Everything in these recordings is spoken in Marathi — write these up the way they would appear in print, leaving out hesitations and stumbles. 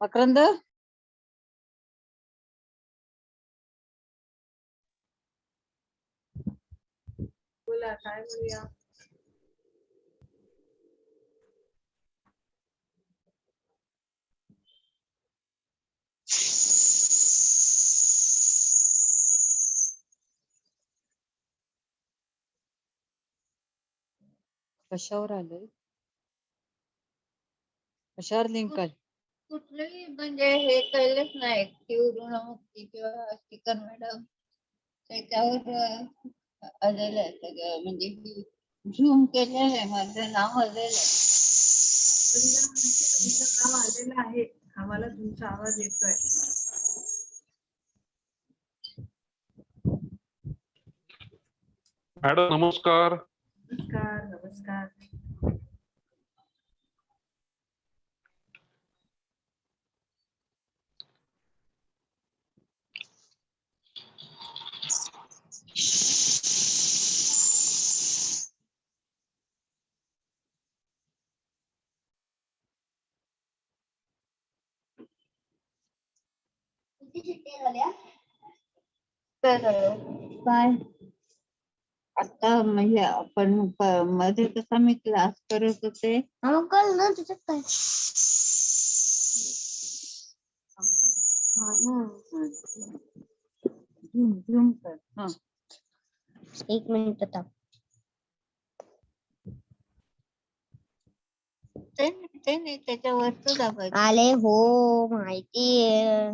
मकरंद बोला काय बोलूया. कशावर आलंय? कशावर लिंक आहे? कुठलंही म्हणजे हे कळलंच नाही ऍक्टिव्ह ऋणमुक्ती किंवा स्टिकर मॅडम त्याच्यावर आलेलं आहे सगळं म्हणजे झूम केलेलं आहे माझं नाव आलेलं आहे. तुमचं नाव आलेलं आहे. आम्हाला तुमचा आवाज येतोय. मॅडम नमस्कार. नमस्कार नमस्कार. तर काय आता म्हणजे आपण मध्ये कसा मी क्लास करत होते कळलं तुझ्यात काय झूम कर. हा. 1 मिनिट थांब. ते नाही त्याच्यावरच दाबायचं. आले हो माहिती आहे.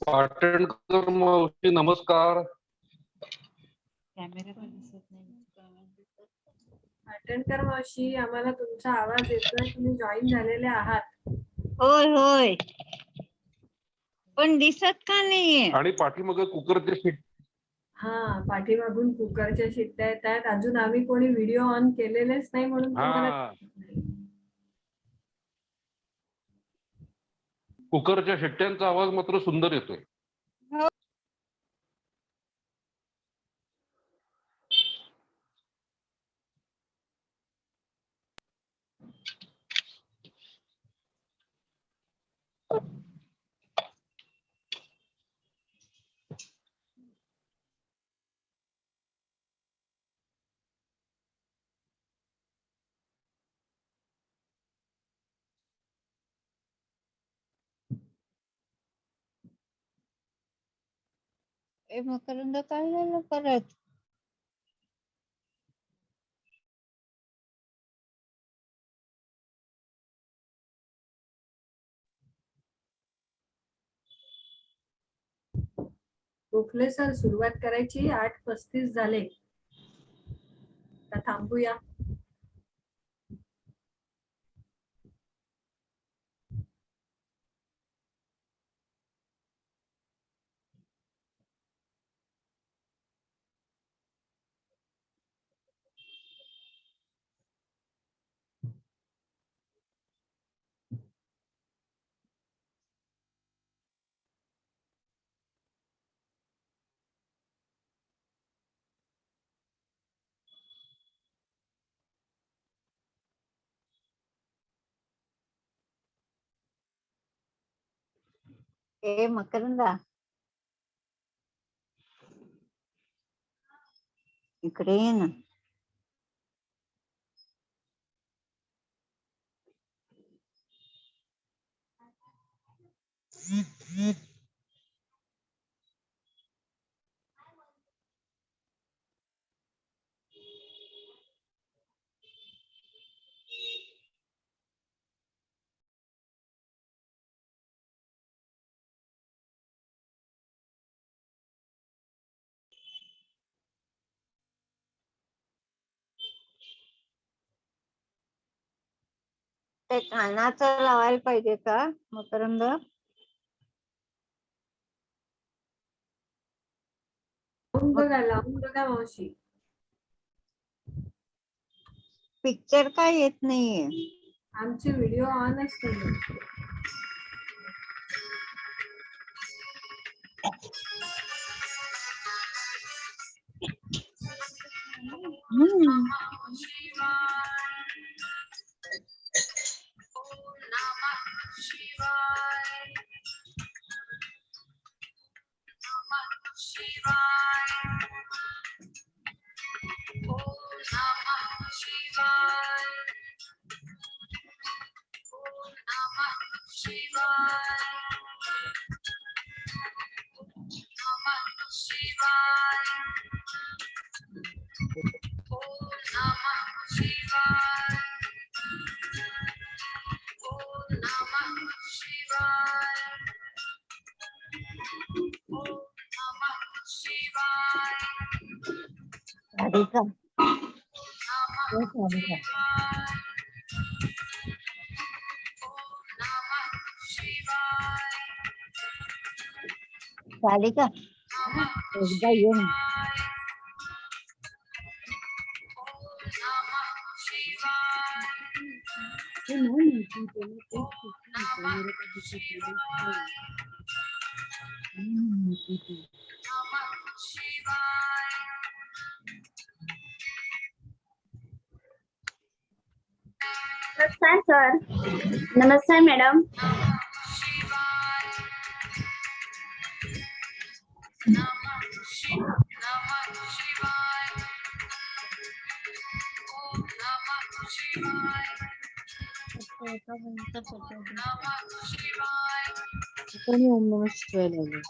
पाटणकर मावशी नमस्कार. कॅमेऱ्यात दिसत नाही. पाटणकर मावशी आम्हाला तुमचा आवाज येतोय. तुम्ही जॉईन झालेले आहात. होय होय पण दिसत का नाहीये? आणि पाठीमाग कुकरचे सीट. हा पाठीमागून कुकरच्या शिट्ट्या येत आहेत. अजून आम्ही कोणी व्हिडिओ ऑन केलेलेच नाही म्हणून तुम्हाला हा कुकरच्या शिट्ट्यांचा आवाज मात्र सुंदर येतोय. मकरंद काय झालं परत? गोखले सर सुरुवात करायची. 8:35 झाले. आता थांबूया. मकरंदा इकडे ये ना. ते कानाचं लावायला पाहिजे का मकरंद? लावून बघा मावशी. पिक्चर काय येत नाहीये. आमचे व्हिडिओ ऑन असतील. सारिका हो सारिका सारिका एकदा ये ना. ते नाही माहिती त्याला तेच सुचलं होतं. मला कधी सुचलेलंच नाही. माहिती ते. नमस्कार सर. नमस्कार मॅडम. कोणी ओम नमः शिवाय लावलं.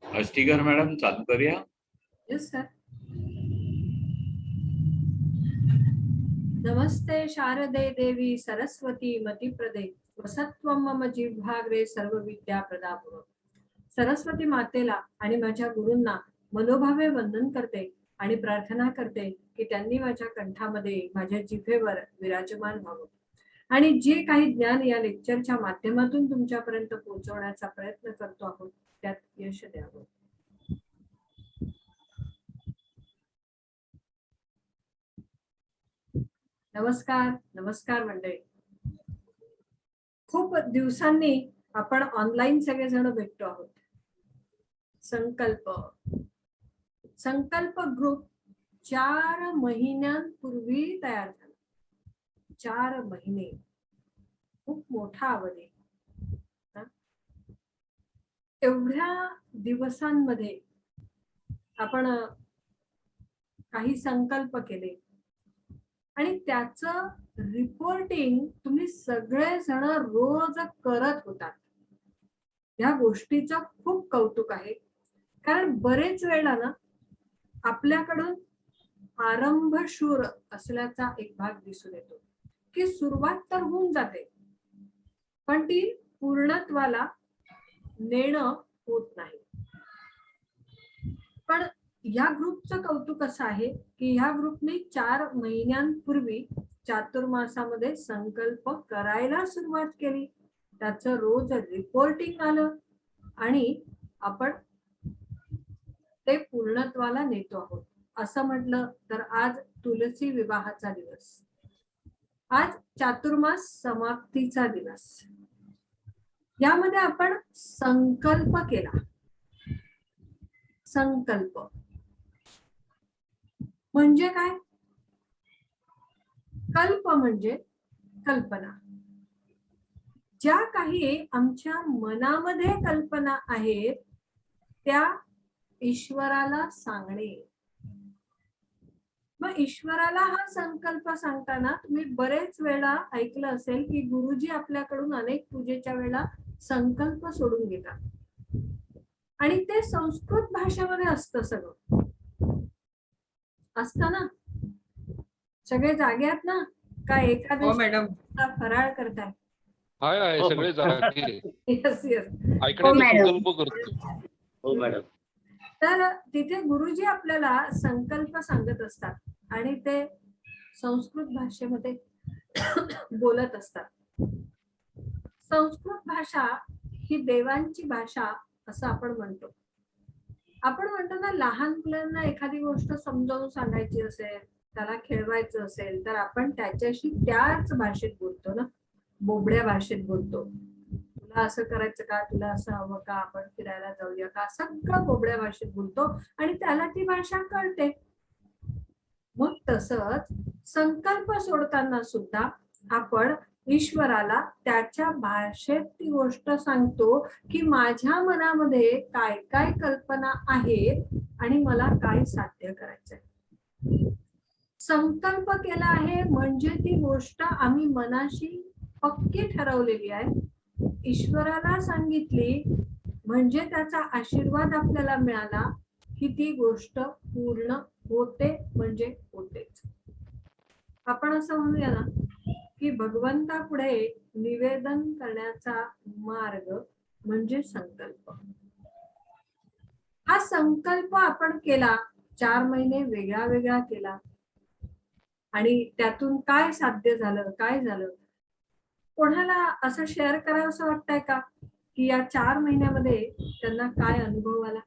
अष्टीकर मॅडम चालू करूया. Yes sir. नमस्ते शारदे देवी सरस्वती मतिप्रदे वसत्वं मम जिह्वाग्रे सर्व विद्या प्रदाभव. सरस्वती मातेला आणि माझ्या गुरूंना मनोभावे वंदन करते आणि प्रार्थना करते की त्यांनी माझ्या कंठामध्ये माझ्या जिभेवर विराजमान व्हावं आणि जे काही ज्ञान या लेक्चरच्या माध्यमातून तुमच्यापर्यंत पोहोचवण्याचा प्रयत्न करतो आहोत त्यात यश द्यावं. नमस्कार नमस्कार मंडळी. खूप दिवसांनी आपण ऑनलाईन सगळेजण भेटतो आहोत. संकल्प ग्रुप 4 महिन्यांपूर्वी तयार झाला. 4 महिने खूप मोठा अवधी. एवढ्या दिवसांमध्ये आपण काही संकल्प केले आणि त्याचं रिपोर्टिंग तुम्ही सगळेजण रोज करत होतात. या गोष्टीचं खूप कौतुक आहे. कारण बरेच वेळा ना आपल्याकडून आरंभशूर असल्याचा एक भाग दिसून येतो की सुरुवात तर होऊन जाते पण ती पूर्णत्वाला नेणं होत नाही. पण या ग्रुपचं कौतुक असं आहे की ह्या ग्रुपने 4 महिन्यांपूर्वी चातुर्मासामध्ये संकल्प करायला सुरुवात केली. त्याचं रोज रिपोर्टिंग आलं आणि आपण ते पूर्णत्वाला नेतो आहोत. असं म्हटलं तर आज तुलसी विवाहाचा दिवस, आज चातुर्मास समाप्तीचा दिवस. यामध्ये आपण संकल्प केला. संकल्प म्हणजे काय? कल्प म्हणजे कल्पना. ज्या काही आमच्या मनामध्ये कल्पना आहेत त्या ईश्वराला सांगणे. मग ईश्वराला हा संकल्प सांगताना तुम्ही बरेच वेळा ऐकलं असेल की गुरुजी आपल्याकडून अनेक पूजेच्या वेळेला संकल्प सोडून घेतात आणि ते संस्कृत भाषेमध्ये असतं. सगळं असतं ना? सगळे जागे आहेत ना? काय एखाद्या फराळ करताय? आहे सगळे जागे येस येस. ऐकण्याचा संकल्प करतो. हो मॅडम. तर तिथे गुरुजी आपल्याला संकल्प सांगत असतात आणि ते संस्कृत भाषेमध्ये बोलत असतात. संस्कृत भाषा ही देवांची भाषा असं आपण म्हणतो. आपण म्हणतो ना, लहान मुलांना एखादी गोष्ट समजावून सांगायची असेल, त्याला खेळवायचं असेल तर आपण त्याच्याशी त्याच भाषेत बोलतो ना, बोबड्या भाषेत बोलतो. तुला असं करायचं का, तुला असं हवं का, आपण फिरायला जाऊया का, सगळं बोबड्या भाषेत बोलतो आणि त्याला ती भाषा कळते. मग तसंच संकल्प सोडताना सुद्धा आपण ईश्वराला त्याच्या भाषेत ती गोष्ट सांगतो की माझ्या मनामध्ये काय काय कल्पना आहेत आणि मला काय साध्य करायचंय. संकल्प केला आहे म्हणजे ती गोष्ट आम्ही मनाशी पक्की ठरवलेली आहे. ईश्वराला सांगितली म्हणजे त्याचा आशीर्वाद आपल्याला मिळाला की ती गोष्ट पूर्ण होते म्हणजे होतेच. आपण असं म्हणूया ना की भगवंतापुढे निवेदन करण्याचा मार्ग म्हणजे संकल्प. हा संकल्प आपण केला, 4 महिने वेगळा वेगळा केला आणि त्यातून काय साध्य झालं, काय झालं? कोणाला असं शेअर करावं असं वाटतंय का की या 4 महिन्यामध्ये त्यांना काय अनुभव आला?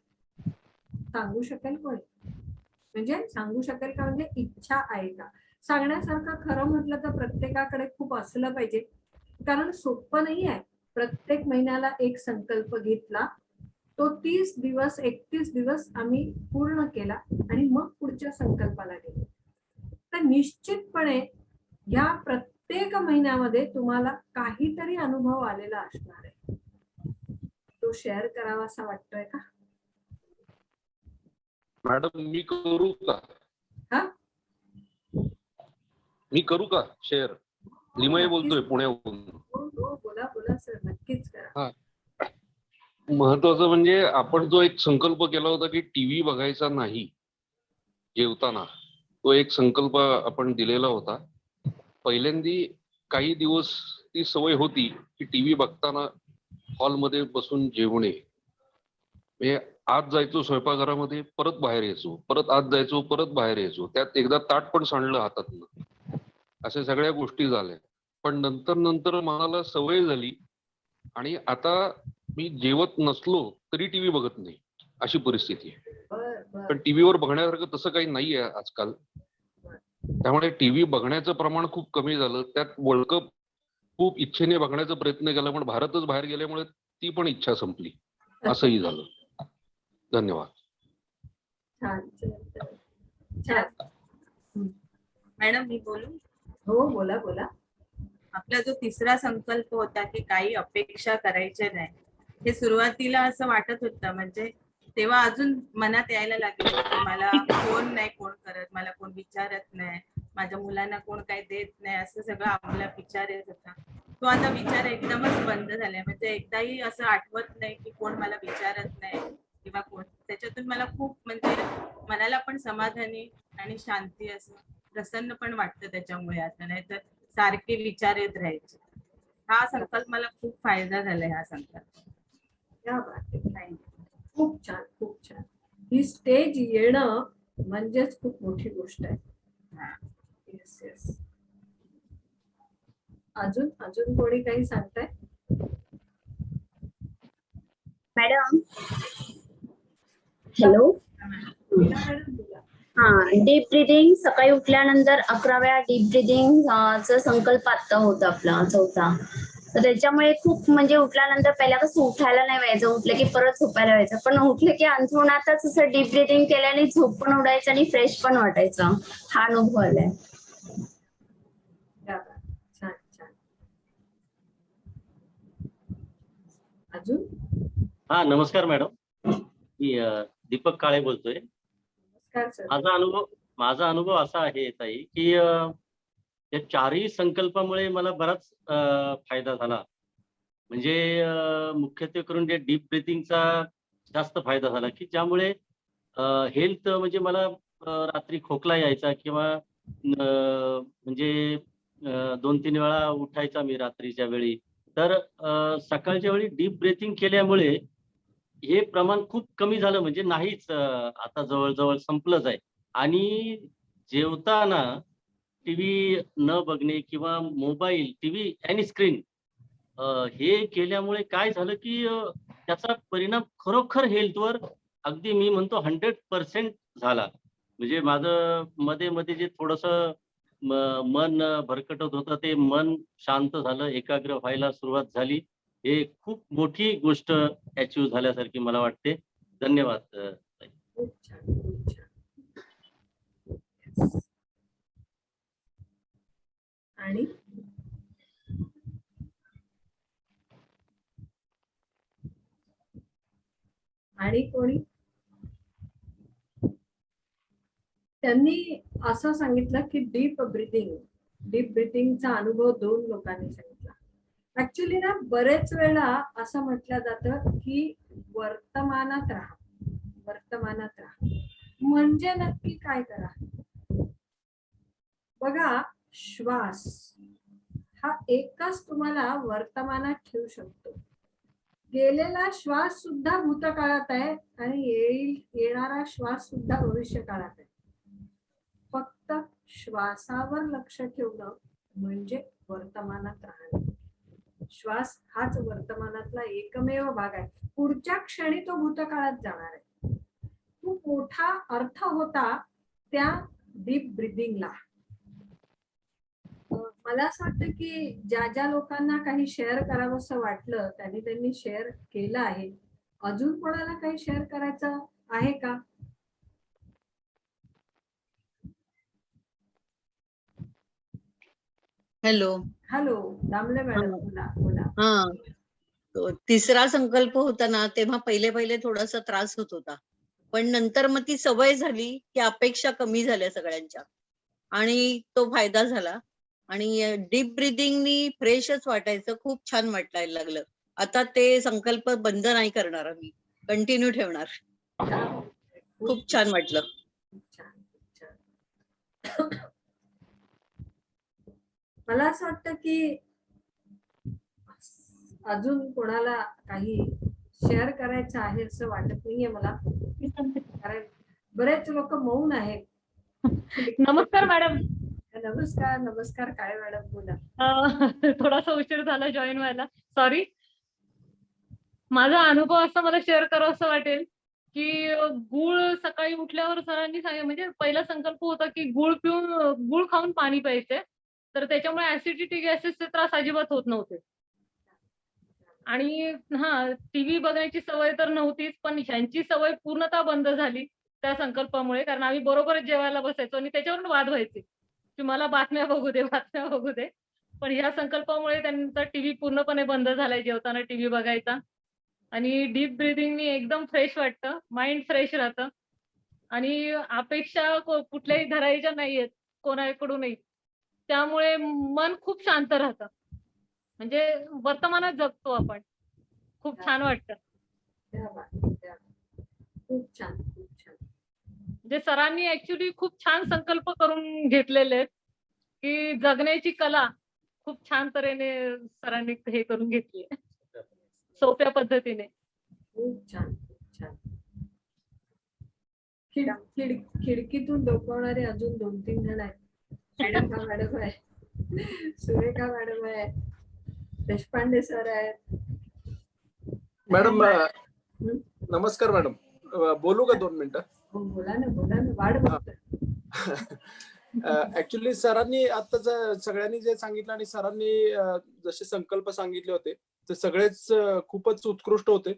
सांगू शकेल कोणी? म्हणजे सांगू शकेल का म्हणजे इच्छा आहे का? सांगण्यासारखं खरं म्हटलं तर प्रत्येकाकडे खूप असलं पाहिजे, कारण सोपं नाही आहे. प्रत्येक महिन्याला एक संकल्प घेतला, तो 30 दिवस 31 दिवस आम्ही पूर्ण केला आणि मग पुढच्या संकल्पाला गेलो. तर निश्चितपणे या प्रत्येक महिन्यामध्ये तुम्हाला काहीतरी अनुभव आलेला असणार आहे. तो शेअर करावा असा वाटतोय का? मॅडम मी करू का? हा, मी करू का शेअर? लिमय बोलतोय पुण्याहून. बोला बोला सर, नक्कीच करा. महत्वाचं म्हणजे आपण जो एक संकल्प केला होता की टीव्ही बघायचा नाही जेवताना, तो एक संकल्प आपण दिलेला होता. पहिल्यांदी काही दिवस ती सवय होती की टीव्ही बघताना हॉलमध्ये बसून जेवणे. म्हणजे आत जायचो स्वयंपाकघरामध्ये, परत बाहेर यायचो, परत आत जायचो, परत बाहेर यायचो. त्यात एकदा ताट पण सांडलं हातातनं. अशा सगळ्या गोष्टी झाल्या. पण नंतर नंतर मनाला सवय झाली आणि आता मी जेवत नसलो तरी टीव्ही बघत नाही, अशी परिस्थिती आहे. पण टीव्हीवर बघण्यासारखं तसं काही नाहीये आजकाल. त्यामुळे टीव्ही बघण्याचं प्रमाण खूप कमी झालं. त्यात वर्ल्ड कप खूप इच्छेने बघण्याचा प्रयत्न केला, पण भारतच बाहेर गेल्यामुळे ती पण इच्छा संपली. असंही झालं. धन्यवाद. छान छान. मॅडम मी बोलू? हो बोला बोला. आपला जो तिसरा संकल्प होता की काही अपेक्षा करायच्या नाही, हे सुरुवातीला असं वाटत होतं. म्हणजे तेव्हा अजून मनात यायला लागलं की मला कोण नाही, कोण करत, मला कोण विचारत नाही, माझ्या मुलांना कोण काही देत नाही, असं सगळं आपला विचार येत होता. तो आता विचार एकदमच बंद झालाय. म्हणजे एकदाही असं आठवत नाही की कोण मला विचारत नाही किंवा कोण. त्याच्यातून मला खूप म्हणजे मनाला पण समाधानी आणि शांती, असं प्रसन्न पण वाटतं त्याच्यामुळे. आता नाही तर सारखे विचार येत राहायचे. हा संकल्प मला खूप फायदा झाला ह्या संकल्प. क्या बात आहे. खूप छान, खूप छान. ही स्टेज येणं म्हणजेच खूप मोठी गोष्ट आहे. Yes yes. अजून अजून कोणी काही सांगताय? Madam hello. बोला मॅडम, बोला. हा, डीप ब्रिदिंग सकाळी उठल्यानंतर 11 वेळा डीप ब्रिदिंग चा संकल्प आता होता आपला चौथा. तर त्याच्यामुळे खूप म्हणजे उठल्यानंतर पहिला कसं उठायला नाही व्हायचं, उठलं की परत झोपायला व्हायचं, पण उठलं की अंथरुणातच असं डीप ब्रिदिंग केल्याने झोप पण उडायचं आणि फ्रेश पण वाटायचं. हा अनुभव आलाय. क्या बात. छान छान. अजून? हा, नमस्कार मॅडम. मी दीपक काळे बोलतोय. नमस्कार सर. माझा अनुभव असा आहे ताई की या चारही संकल्पामुळे मला बराच फायदा झाला. म्हणजे मुख्यत्वे करून जे डीप ब्रिथिंगचा जास्त फायदा झाला की ज्यामुळे हेल्थ म्हणजे मला रात्री खोकला यायचा किंवा म्हणजे 2-3 वेळा उठायचा मी रात्रीच्या वेळी. तर सकाळच्या वेळी डीप ब्रिथिंग केल्यामुळे हे प्रमाण खूप कमी झालं, म्हणजे नाहीच, आता जवळ-जवळ संपलंच आहे. आणि जेवताना टीव्ही न बघणे किंवा मोबाईल, टीव्ही आणि स्क्रीन हे केल्यामुळे काय झालं, की त्याचा परिणाम खरोखर हेल्थवर अगदी मी म्हणतो 100% झाला. म्हणजे माझं मध्ये-मध्ये जे थोडंसं मन भरकटत होतं, ते मन शांत झालं, एकाग्र व्हायला सुरुवात झाली. हे खूप मोठी गोष्ट अचीव्ह झाल्यासारखी मला वाटते. धन्यवाद ताई. खूप छान, खूप छान. Yes. आणि कोणी? त्यांनी असं सांगितलं की डीप ब्रिथिंगचा अनुभव 2 लोकांनी सांगितला. ऍक्च्युली ना बरेच वेळा असं म्हटलं जातं की वर्तमानात राहा, वर्तमानात राहा. म्हणजे नक्की काय करा? बघा, श्वास हा एकच तुम्हाला वर्तमानात ठेवू शकतो. गेलेला श्वास सुद्धा भूतकाळात आहे आणि येणारा श्वास सुद्धा भविष्य काळात आहे. फक्त श्वासावर लक्ष ठेवणं म्हणजे वर्तमानात राहणं. श्वास हाच वर्तमानातला एकमेव भाग आहे. पुढच्या क्षणी तो भूतकाळात जाणार आहे. खूप मोठा अर्थ होता त्या डीप ब्रिदिंगला. मला असं वाटतं की ज्या लोकांना काही शेअर करावं असं वाटलं त्यांनी शेअर केलं आहे. अजून कोणाला काही शेअर करायचं आहे का? हॅलो. हॅलो, दामले मॅडम, बोला बोला. हा, तो तिसरा संकल्प होता ना, तेव्हा पहिले थोडासा त्रास होत होता, पण नंतर मग ती सवय झाली की अपेक्षा कमी झाल्या सगळ्यांच्या आणि तो फायदा झाला. आणि डीप ब्रिदिंगनी फ्रेशच वाटायचं, खूप छान वाटायला लागलं. आता ते संकल्प बंद नाही करणार, आम्ही कंटिन्यू ठेवणार. खूप छान वाटलं. मला असं वाटतं की अजून कोणाला काही शेअर करायचं आहे असं वाटत नाहीये मला, कारण बरेच लोक मौन आहेत. नमस्कार मॅडम. नमस्कार. नमस्कार. काय मॅडम, बोला. थोडासा उशीर झाला जॉईन व्हायला, सॉरी. माझा अनुभव असा मला शेअर करावं असं वाटेल की गुळ सकाळी उठल्यावर सरांनी सांगितलं, म्हणजे पहिला संकल्प होता की गुळ खाऊन पाणी प्यायचे, तर त्याच्यामुळे ऍसिडिटी गॅसेसचे त्रास अजिबात होत नव्हते. आणि टीव्ही बघायची सवय तर नव्हतीच, पण ह्यांची सवय पूर्णतः बंद झाली त्या संकल्पामुळे. कारण आम्ही बरोबरच जेवायला बसायचो आणि त्याच्यावरून वाद व्हायचे की मला बातम्या बघू दे, बातम्या बघू दे. पण ह्या संकल्पामुळे त्यांचा टीव्ही पूर्णपणे बंद झालाय, जेवताना टीव्ही बघायचा. आणि डीप ब्रिदिंगनी एकदम फ्रेश वाटतं, माइंड फ्रेश राहतं आणि अपेक्षा कुठल्याही धरायच्या नाहीयेत कोणाकडूनही. त्यामुळे मन खूप शांत राहतं, म्हणजे वर्तमानात जगतो आपण. खूप छान वाटतं. खूप छान, खूप छान. म्हणजे सरांनी ऍक्च्युली खूप छान संकल्प करून घेतलेले आहेत की जगण्याची कला खूप छान तऱ्हेने सरांनी हे करून घेतली सोप्या पद्धतीने. खूप छान, खूप छान. खिडकीतून डोकावणारे अजून 2-3 जण आहेत. रेणुका मॅडम आहे, सुरेखा मॅडम आहे, देशपांडे सर आहेत. मॅडम नमस्कार मॅडम, बोलू का 2 मिनिटं? हो, बोला ना, वाढ बघतोय. ऍक्च्युली सरांनी आताच सगळ्यांनी जे सांगितलं आणि सरांनी जसे संकल्प सांगितले होते ते सगळेच खूपच उत्कृष्ट होते.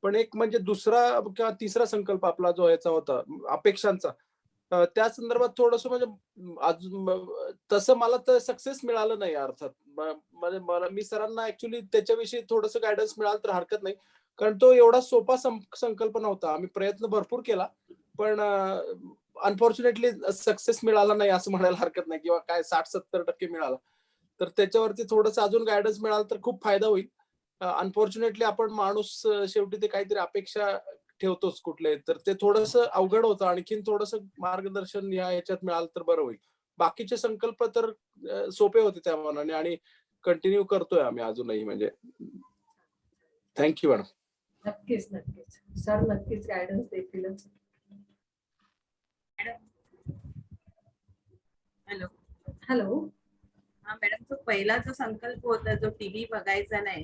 पण एक म्हणजे दुसरा किंवा तिसरा संकल्प आपला जो याचा होता अपेक्षांचा, त्या संदर्भात थोडस म्हणजे तसं मला तर सक्सेस मिळालं नाही अर्थात. म्हणजे मला मी सरांना ऍक्च्युली त्याच्याविषयी थोडस गायडन्स मिळालं तर हरकत नाही, कारण तो एवढा सोपा संकल्प नव्हता. आम्ही प्रयत्न भरपूर केला पण अनफॉर्च्युनेटली सक्सेस मिळाला नाही असं म्हणायला हरकत नाही, किंवा काय 60-70% मिळाला. तर त्याच्यावरती थोडंसं अजून गायडन्स मिळालं तर खूप फायदा होईल. अनफॉर्च्युनेटली आपण माणूस शेवटी ते काहीतरी अपेक्षा ठेवतोच कुठले, तर ते थोडंसं अवघड होतं. आणखीन थोडंसं मार्गदर्शन ह्याच्यात मिळालं तर बरं होईल. बाकीचे संकल्प तर सोपे होते त्या मानाने आणि कंटिन्यू करतोय आम्ही अजूनही. म्हणजे थँक्यू मॅडम. नक्कीच, सर नक्कीच गायडन्स देतीलच. हॅलो. हॅलो. हा मॅडम, तो पहिला जो संकल्प होता जो टीव्ही बघायचा नाही,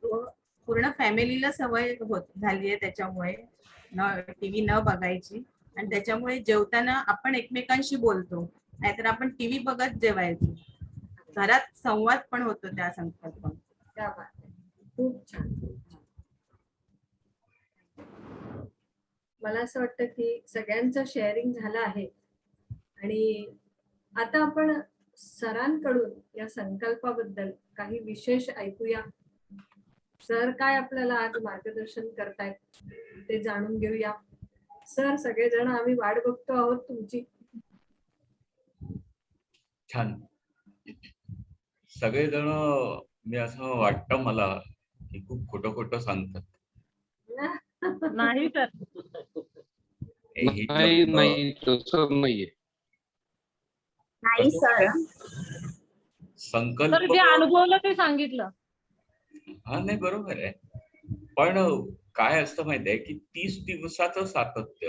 तो पूर्ण फॅमिलीला सवय झाली आहे त्याच्यामुळे टीव्ही न बघायची. आणि त्याच्यामुळे जेवताना आपण एकमेकांशी बोलतो, नाहीतर आपण टीव्ही बघत जेवायचो. घरात संवाद पण होतो त्या संकल्प. क्या बात आहे, खूप छान. मला असं वाटतं की सगळ्यांचं शेअरिंग झालं आहे आणि आता आपण सरांकडून या संकल्पाबद्दल काही विशेष ऐकूया. सर काय आपल्याला आज मार्गदर्शन करतायत ते जाणून घेऊया. सर, सगळेजण आम्ही वाट बघतो आहोत तुमची. छान. सगळेजण, मी असं वाटतं मला की खूप खोटं सांगतात. नाही सर, नाही तसं नाहीये. नाही सर. संकल्प सर जे अनुभवलं ते सांगितलं. हा, नाही बरोबर आहे. पण काय असतं माहितीये की 30 दिवसाचं सातत्य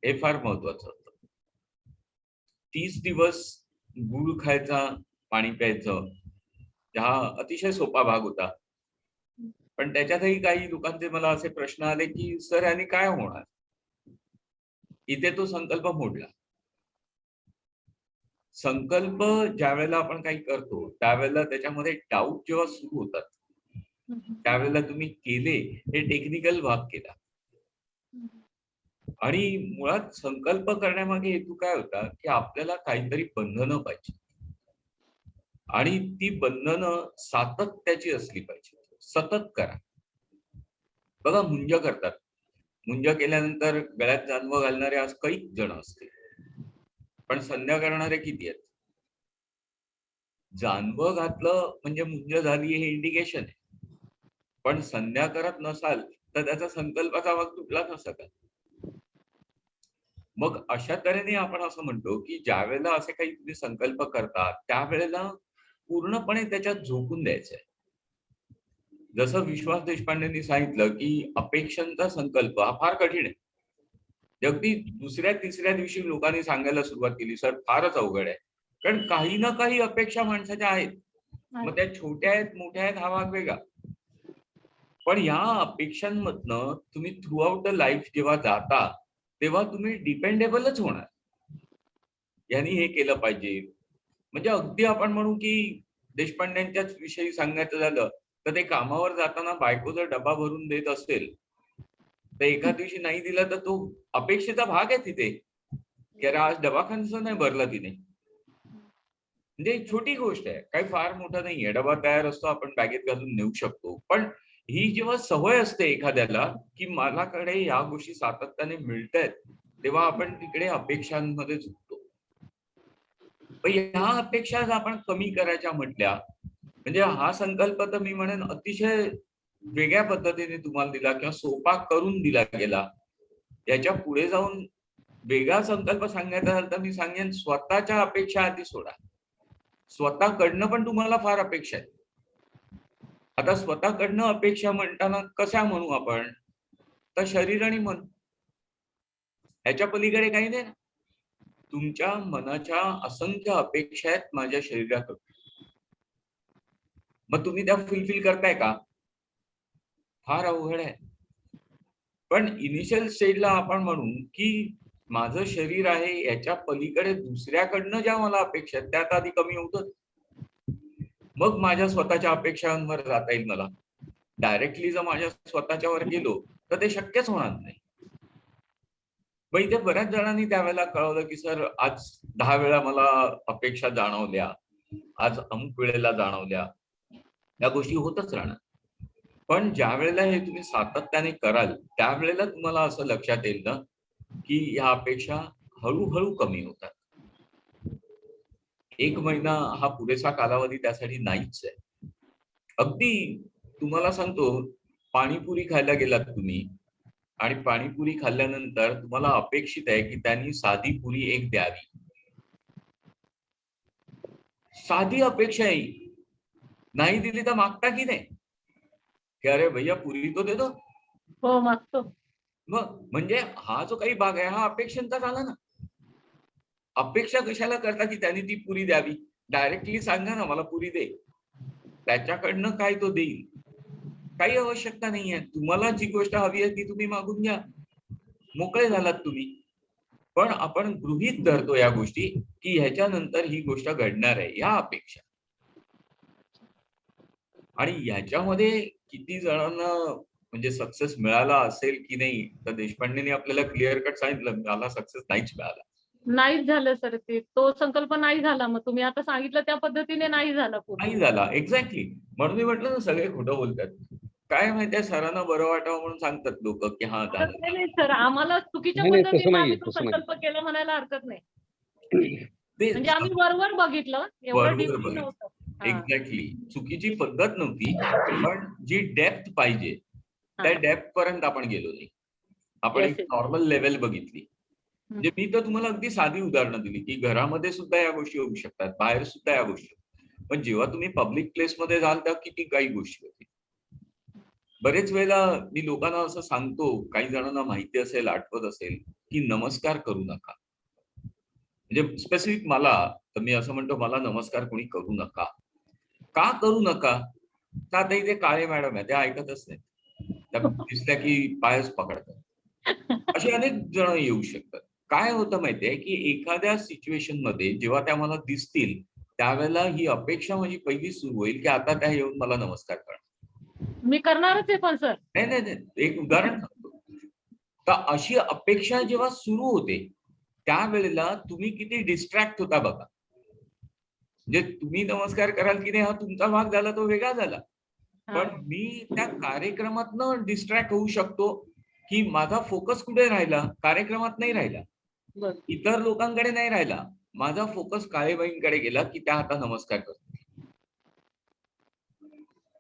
हे फार महत्वाचं होतं. 30 दिवस गुळ खायचा, पाणी प्यायचं, हा अतिशय सोपा भाग होता. पण त्याच्यातही काही लोकांचे मला असे प्रश्न आले की सर याने काय होणार. इथे तो संकल्प मोडला. संकल्प ज्या वेळेला आपण काही करतो त्यावेळेला त्याच्यामध्ये डाऊट जेव्हा सुरू होतात त्यावेळेला तुम्ही केले हे टेक्निकल भाग केला. आणि मुळात संकल्प करण्यामागे हेतू काय होता की आपल्याला काहीतरी बंधनं पाहिजे आणि ती बंधनं सातत्याची असली पाहिजे. सतत करा. बघा, मुंज करतात. मुंज केल्यानंतर गळ्यात जानवं घालणारे आज काही जण असतील, पण संध्या करणारे किती आहेत? जानवं घातलं म्हणजे मुंज झाली हे इंडिकेशन आहे, पण संध्या करत नसाल तर त्याचा संकल्पाचा भाग तुटला नसा का? मग अशा तऱ्हेने आपण असं म्हणतो की ज्या वेळेला असे काही तुम्ही संकल्प करता त्यावेळेला पूर्णपणे त्याच्यात झोकून द्यायचंय. जसं विश्वास देशपांडेंनी सांगितलं की अपेक्षांचा संकल्प हा फार कठीण आहे. अगदी 2ऱ्या-3ऱ्या दिवशी लोकांनी सांगायला सुरुवात केली, सर फारच अवघड आहे. कारण काही ना काही अपेक्षा माणसाच्या आहेत. मग त्या छोट्या आहेत, मोठ्या आहेत, हा भाग वेगळा. पण या अपेक्षांमधनं तुम्ही थ्रू आउट द लाईफ जेव्हा जाता तेव्हा तुम्ही डिपेंडेबलच होणार. यांनी हे केलं पाहिजे. म्हणजे अगदी आपण म्हणू की देशपांडेंच्याच विषयी सांगायचं झालं तर ते कामावर जाताना बायको जर डबा भरून देत असेल तर एका दिवशी नाही दिला तर तो अपेक्षेचा भाग आहे तिथे की अरे आज डबा खंच नाही भरला तिने. म्हणजे छोटी गोष्ट आहे, काही फार मोठं नाहीये. डबा तयार असतो, आपण बॅगेत घालून नेऊ शकतो. पण ही जेव्हा सवय असते एखाद्याला की माझ्याकडे या गोष्टी सातत्याने मिळतायत तेव्हा आपण तिकडे अपेक्षांमध्ये झुकतो. पण ह्या अपेक्षा जर आपण कमी करायच्या म्हटल्या म्हणजे हा संकल्प तर मी म्हणेन अतिशय वेगळ्या पद्धतीने तुम्हाला दिला किंवा सोपा करून दिला गेला. याच्या पुढे जाऊन वेगळा संकल्प सांगायचा झाला तर मी सांगेन स्वतःच्या अपेक्षा आधी सोडा. स्वतःकडनं पण तुम्हाला फार अपेक्षा आहेत. आता स्वतःकडनं अपेक्षा म्हणताना कशा म्हणू आपण, तर शरीर आणि मन ह्याच्या पलीकडे काही नाही ना. तुमच्या मनाच्या असंख्य अपेक्षा आहेत माझ्या शरीराकडून. मग तुम्ही त्या फुलफिल करताय का? फार अवघड आहे. पण इनिशियल स्टेजला आपण म्हणू की माझं शरीर आहे, याच्या पलीकडे दुसऱ्याकडनं ज्या मला अपेक्षा आहेत त्यात आधी कमी होतं, मग माझ्या स्वतःच्या अपेक्षांवर जाता येईल मला. डायरेक्टली जर माझ्या स्वतःच्यावर गेलो तर ते शक्यच होणार नाही. मग इथे बऱ्याच जणांनी त्यावेळेला कळवलं की सर आज 10 वेळा मला अपेक्षा जाणवल्या, आज अमुक वेळेला जाणवल्या, या गोष्टी होतच राहणार. पण ज्या वेळेला हे तुम्ही सातत्याने कराल त्यावेळेला तुम्हाला असं लक्षात येईल ना की ह्या अपेक्षा हळूहळू कमी होतात. 1 महिना हा पुरेसा कालावधी त्यासाठी नाहीच आहे. अगदी तुम्हाला सांगतो, पाणीपुरी खायला गेलात तुम्ही आणि पाणीपुरी खाल्ल्यानंतर तुम्हाला अपेक्षित आहे की त्यांनी साधी पुरी 1 द्यावी. साधी अपेक्षा आहे, नाही दिली तर मागता की नाही की अरे भैया पुरी तो दे दो. हो, मागतो. मग म्हणजे हा जो काही भाग आहे हा अपेक्षांचा झाला ना. अपेक्षा कशाला करता की त्यांनी ती पुरी द्यावी? डायरेक्टली सांगा ना मला पुरी दे, त्याच्याकडनं काय तो देईल. काही आवश्यकता नाहीये. तुम्हाला जी गोष्ट हवी आहे ती तुम्ही मागून घ्या, मोकळे झालात तुम्ही. पण आपण गृहीत धरतो या गोष्टी की ह्याच्यानंतर ही गोष्ट घडणार आहे, या अपेक्षा. आणि ह्याच्यामध्ये किती जणांना म्हणजे सक्सेस मिळाला असेल की नाही, तर देशपांडेंनी आपल्याला क्लिअर कट सांगितलं मला सक्सेस नाहीच मिळाला. नाहीच झालं सर ते. तो संकल्प नाही झाला. मग तुम्ही आता सांगितलं त्या पद्धतीने नाही झाला पूर्ण. नाही झाला. एक्झॅक्टली. म्हणून मी म्हटलं ना सगळे खोटं बोलतात. काय माहितीये सरांना बरं वाटावं म्हणून सांगतात लोक की हा असं झालं. काही नाही सर, आम्हाला चुकीच्या नाही, नाही, तसं पद्धतीने नाहीये, आम्ही तो तसं नाही. संकल्प केला म्हणायला हरकत नाही. ते म्हणजे आम्ही वरवर बघितलं, एवढं बरोबर डीपली बघितलं. नव्हतं. हा. एक्झॅक्टली. चुकीची पद्धत नव्हती, पण जी डेप्थ पाहिजे त्या हा. डेप्थ पर्यंत आपण गेलो नाही. आपण Yes, एक yes. नॉर्मल लेवल बघितली. म्हणजे मी तर तुम्हाला अगदी साधी उदाहरणं दिली की घरामध्ये सुद्धा या गोष्टी होऊ शकतात, बाहेर सुद्धा या गोष्टी. पण जेव्हा तुम्ही पब्लिक प्लेसमध्ये जाल तर किती काही गोष्टी होतील. बरेच वेळेला मी लोकांना असं सांगतो, काही जणांना माहिती असेल, आठवत असेल की नमस्कार करू नका. म्हणजे स्पेसिफिक मला, तर मी असं म्हणतो मला नमस्कार कोणी करू नका. का करू नका? तर आता इथे काळे मॅडम आहे, त्या ऐकतच नाही. त्या दिसल्या की पायच पकडतात. असे अनेक जण येऊ शकतात. काय होतं माहितीये की एखाद्या सिच्युएशन मध्ये जेव्हा त्या मला दिसतील त्यावेळेला ही अपेक्षा माझी पहिली सुरू होईल की आता त्या येऊन मला नमस्कार करणार. मी करणारच आहे पण सर. नाही नाही नाही, एक उदाहरण सांगतो. तर अशी अपेक्षा जेव्हा सुरू होते त्यावेळेला तुम्ही किती डिस्ट्रॅक्ट होता बघा. म्हणजे तुम्ही नमस्कार कराल की नाही हा तुमचा भाग झाला, तो वेगळा झाला. पण मी त्या कार्यक्रमातनं डिस्ट्रॅक्ट होऊ शकतो की माझा फोकस कुठे राहिला? कार्यक्रमात नाही राहिला, बरं. इतर लोकांकडे नाही राहिला. माझा फोकस काळेबाईंकडे गेला की त्या आता नमस्कार करतात.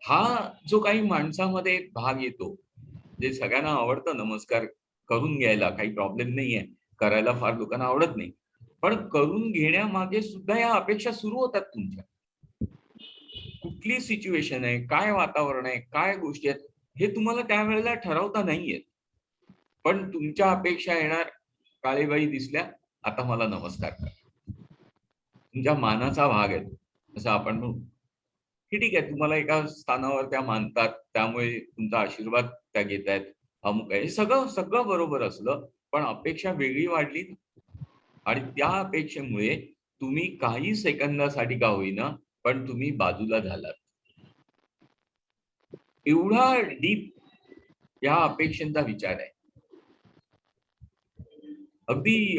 हा जो काही माणसामध्ये एक भाग येतो, जे सगळ्यांना आवडतं नमस्कार करून घ्यायला, काही प्रॉब्लेम नाहीये, करायला फार लोकांना आवडत नाही. पण करून घेण्यामागे सुद्धा या अपेक्षा सुरू होतात तुमच्या. कुठली सिच्युएशन आहे, काय वातावरण आहे, काय गोष्टी आहेत, हे तुम्हाला त्यावेळेला ठरवता नाही येत. पण तुमच्या अपेक्षा येणार, काळेबाई दिसल्या, आता मला नमस्कार करा. तुमच्या मानाचा भाग आहे असं आपण म्हणू की ठीक आहे, तुम्हाला एका स्थानावर त्या मानतात, त्यामुळे तुमचा आशीर्वाद त्या घेत आहेत, अमुक आहे, हे सगळं सगळं बरोबर असलं, पण अपेक्षा वेगळी वाढली आणि त्या अपेक्षेमुळे तुम्ही काही सेकंदासाठी का होईना पण तुम्ही बाजूला झालात. एवढा डीप या अपेक्षांचा विचार आहे. अगदी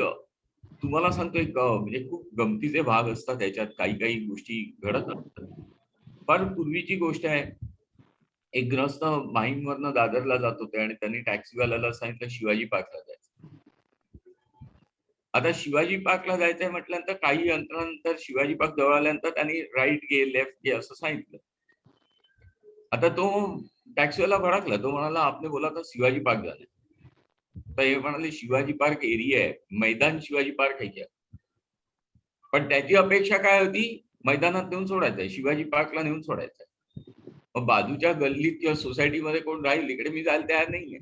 तुम्हाला सांगतो एक म्हणजे खूप गमतीचे भाग असतात त्याच्यात, काही काही गोष्टी घडत असतात. फार पूर्वीची गोष्ट आहे. एक ग्रस्त माहीमवरनं दादरला जात होते आणि त्यांनी टॅक्सीवाल्याला सांगितलं शिवाजी पार्कला जायचं. आता शिवाजी पार्कला जायचंय म्हटल्यानंतर काही अंतरानंतर शिवाजी पार्क जवळ आल्यानंतर त्यांनी राईट घे, लेफ्ट घे असं सांगितलं. आता तो टॅक्सीवाला भडकला, तो म्हणाला आपने बोला तर शिवाजी पार्क जाणे. तर हे म्हणाले शिवाजी पार्क एरिया आहे, मैदान शिवाजी पार्क आहे क्या? पण त्याची अपेक्षा काय होती मैदानात नेऊन सोडायचंय, शिवाजी पार्कला नेऊन सोडायचंय. मग बाजूच्या गल्लीत किंवा सोसायटीमध्ये कोण राहील इकडे मी जायला तयार नाहीये,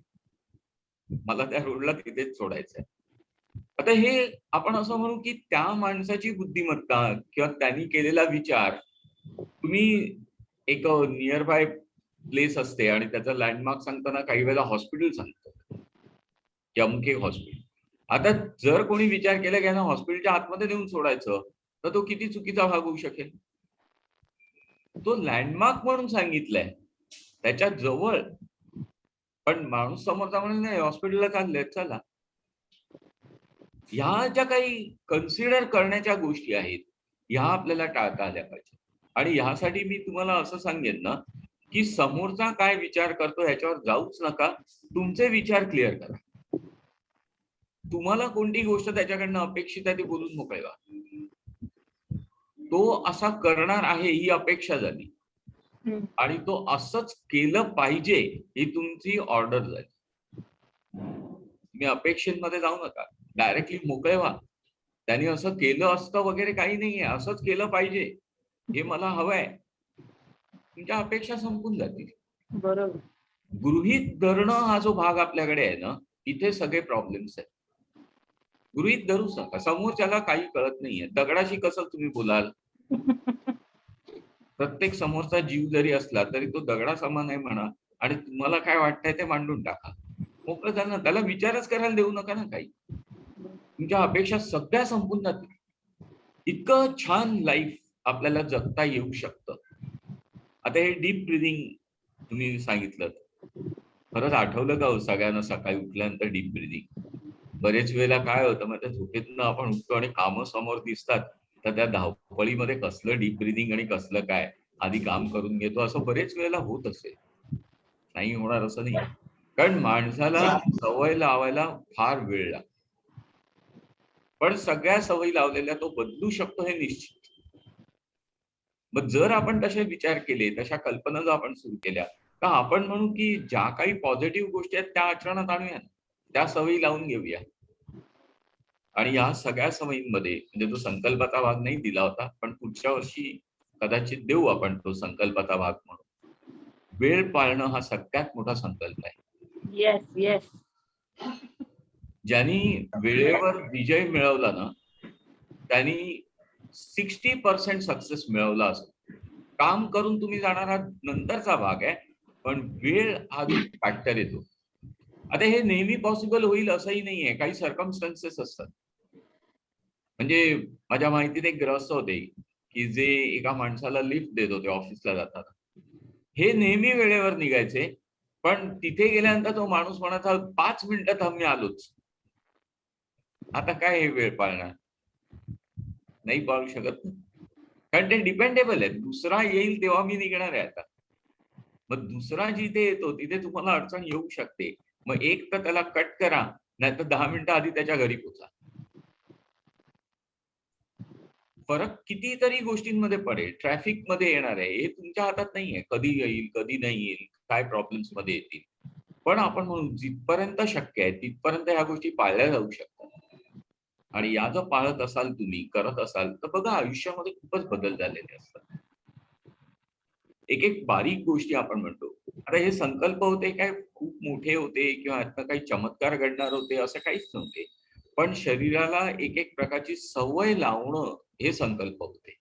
मला त्या रोडला तिथेच सोडायचंय. आता हे आपण असं म्हणू की त्या माणसाची बुद्धिमत्ता किंवा त्यांनी केलेला विचार, तुम्ही एक नियर बाय प्लेस असते आणि त्याचा लँडमार्क सांगताना काही वेळेला हॉस्पिटल सांगतो की अमुक एक हॉस्पिटल. आता जर कोणी विचार केला की यांना हॉस्पिटलच्या आतमध्ये नेऊन सोडायचं, तर तो किती चुकीचा भाग होऊ शकेल. तो लँडमार्क म्हणून सांगितलंय त्याच्या जवळ, पण माणूस समोरचा म्हणून नाही हॉस्पिटलला चाललंय चला. ह्या ज्या काही कन्सिडर करण्याच्या गोष्टी आहेत ह्या आपल्याला टाळता आल्या पाहिजे. आणि ह्यासाठी मी तुम्हाला असं सांगेन ना की समोरचा काय विचार करतो ह्याच्यावर जाऊच नका, तुमचे विचार क्लिअर करा. तुम्हाला कोणती गोष्ट त्याच्याकडनं अपेक्षित आहे ती बोलून मोकळे व्हा. तो असा करणार आहे ही अपेक्षा झाली आणि तो असंच केलं पाहिजे ही तुमची ऑर्डर झाली. मी अपेक्षेमध्ये जाऊ नका, डायरेक्टली मोकळे व्हा. त्यांनी असं केलं असतं वगैरे काही नाहीये, असंच केलं पाहिजे हे मला हवंय, तुमच्या अपेक्षा संपून जातील. बरोबर. गृहीत धरणं हा जो भाग आपल्याकडे आहे ना, इथे सगळे प्रॉब्लेम्स आहेत. गृहीत धरूच नका, समोरच्याला काही कळत नाहीये. दगडाशी कसं तुम्ही बोलाल? प्रत्येक समोरचा जीव जरी असला तरी तो दगडा समान आहे म्हणा आणि तुम्हाला काय वाटतंय ते मांडून टाका, मोकळं झालं ना. त्याला विचारच करायला देऊ नका ना काही. तुमच्या अपेक्षा सगळ्या संपून जातील. इतकं छान लाईफ आपल्याला जगता येऊ शकतं. आता हे डीप ब्रिदिंग तुम्ही सांगितलं, खरंच आठवलं का हो सगळ्यांना सकाळी उठल्यानंतर डीप ब्रिदिंग? बरेच वेळेला काय होतं मग त्या झोपेतनं आपण उठतो आणि कामं समोर दिसतात, तर त्या धावपळीमध्ये कसलं डीप ब्रिदिंग आणि कसलं काय, आधी काम करून घेतो, असं बरेच वेळेला होत असेल. नाही होणार असं नाही, कारण माणसाला सवय लावायला फार वेळ लागतो. पण सगळ्या सवयी लावलेल्या तो बदलू शकतो हे निश्चित. मग जर आपण तसे विचार केले, तशा कल्पना जर आपण सुरू केल्या, तर आपण म्हणू की ज्या काही पॉझिटिव्ह गोष्टी आहेत त्या आचरणात आणूया, त्या सवयी लावून घेऊया. आणि या सगळ्या सवयींमध्ये म्हणजे तो संकल्पाचा भाग नाही दिला होता, पण पुढच्या वर्षी कदाचित देऊ आपण तो संकल्पाचा भाग म्हणून. वेळ पाळणं हा सगळ्यात मोठा संकल्प आहे. Yes yes. ज्यांनी वेळेवर विजय मिळवला ना त्यांनी 60% सक्सेस मिळवला असतो. काम करून तुम्ही जाणारा नंतरचा भाग आहे, पण वेळ हा फॅक्टर येतो. आता हे नेहमी पॉसिबल होईल असंही नाहीये, काही सर्कमस्टन्सेस असतात. म्हणजे माझ्या माहितीत एक ग्रस्त होते की जे एका माणसाला लिफ्ट देत होते ऑफिसला जाताना. हे नेहमी वेळेवर निघायचे, पण तिथे गेल्यानंतर तो माणूस म्हणायचा 5 मिनिटं थांब मी आलोच. आता काय हे वेळ पाळणार? नाही पाळू शकत, कारण ते डिपेंडेबल आहे. दुसरा येईल तेव्हा मी निघणार आहे आता. मग दुसरा जिथे येतो तिथे तुम्हाला अडचण येऊ शकते. मग एक तर त्याला कट करा, नाहीतर 10 मिनिटं आधी त्याच्या घरी पोचा. फरक कितीतरी गोष्टींमध्ये पडेल, ट्रॅफिक मध्ये येणार आहे, हे तुमच्या हातात नाहीये. कधी येईल कधी नाही येईल, काय प्रॉब्लेम्स मध्ये येतील. पण आपण म्हणू जिथपर्यंत शक्य आहे तिथपर्यंत ह्या गोष्टी पाळल्या जाऊ शकतात. आणि या जर पाळत असाल, तुम्ही करत असाल, तर बघा आयुष्यामध्ये खूपच बदल झालेले असतात. एक एक बारीक गोष्टी आपण म्हणतो. आता हे संकल्प होते काय खूप मोठे होते किंवा आता काही चमत्कार घडणार होते असं काहीच नव्हते, पण शरीराला एक एक प्रकारची सवय लावणं हे संकल्प होते.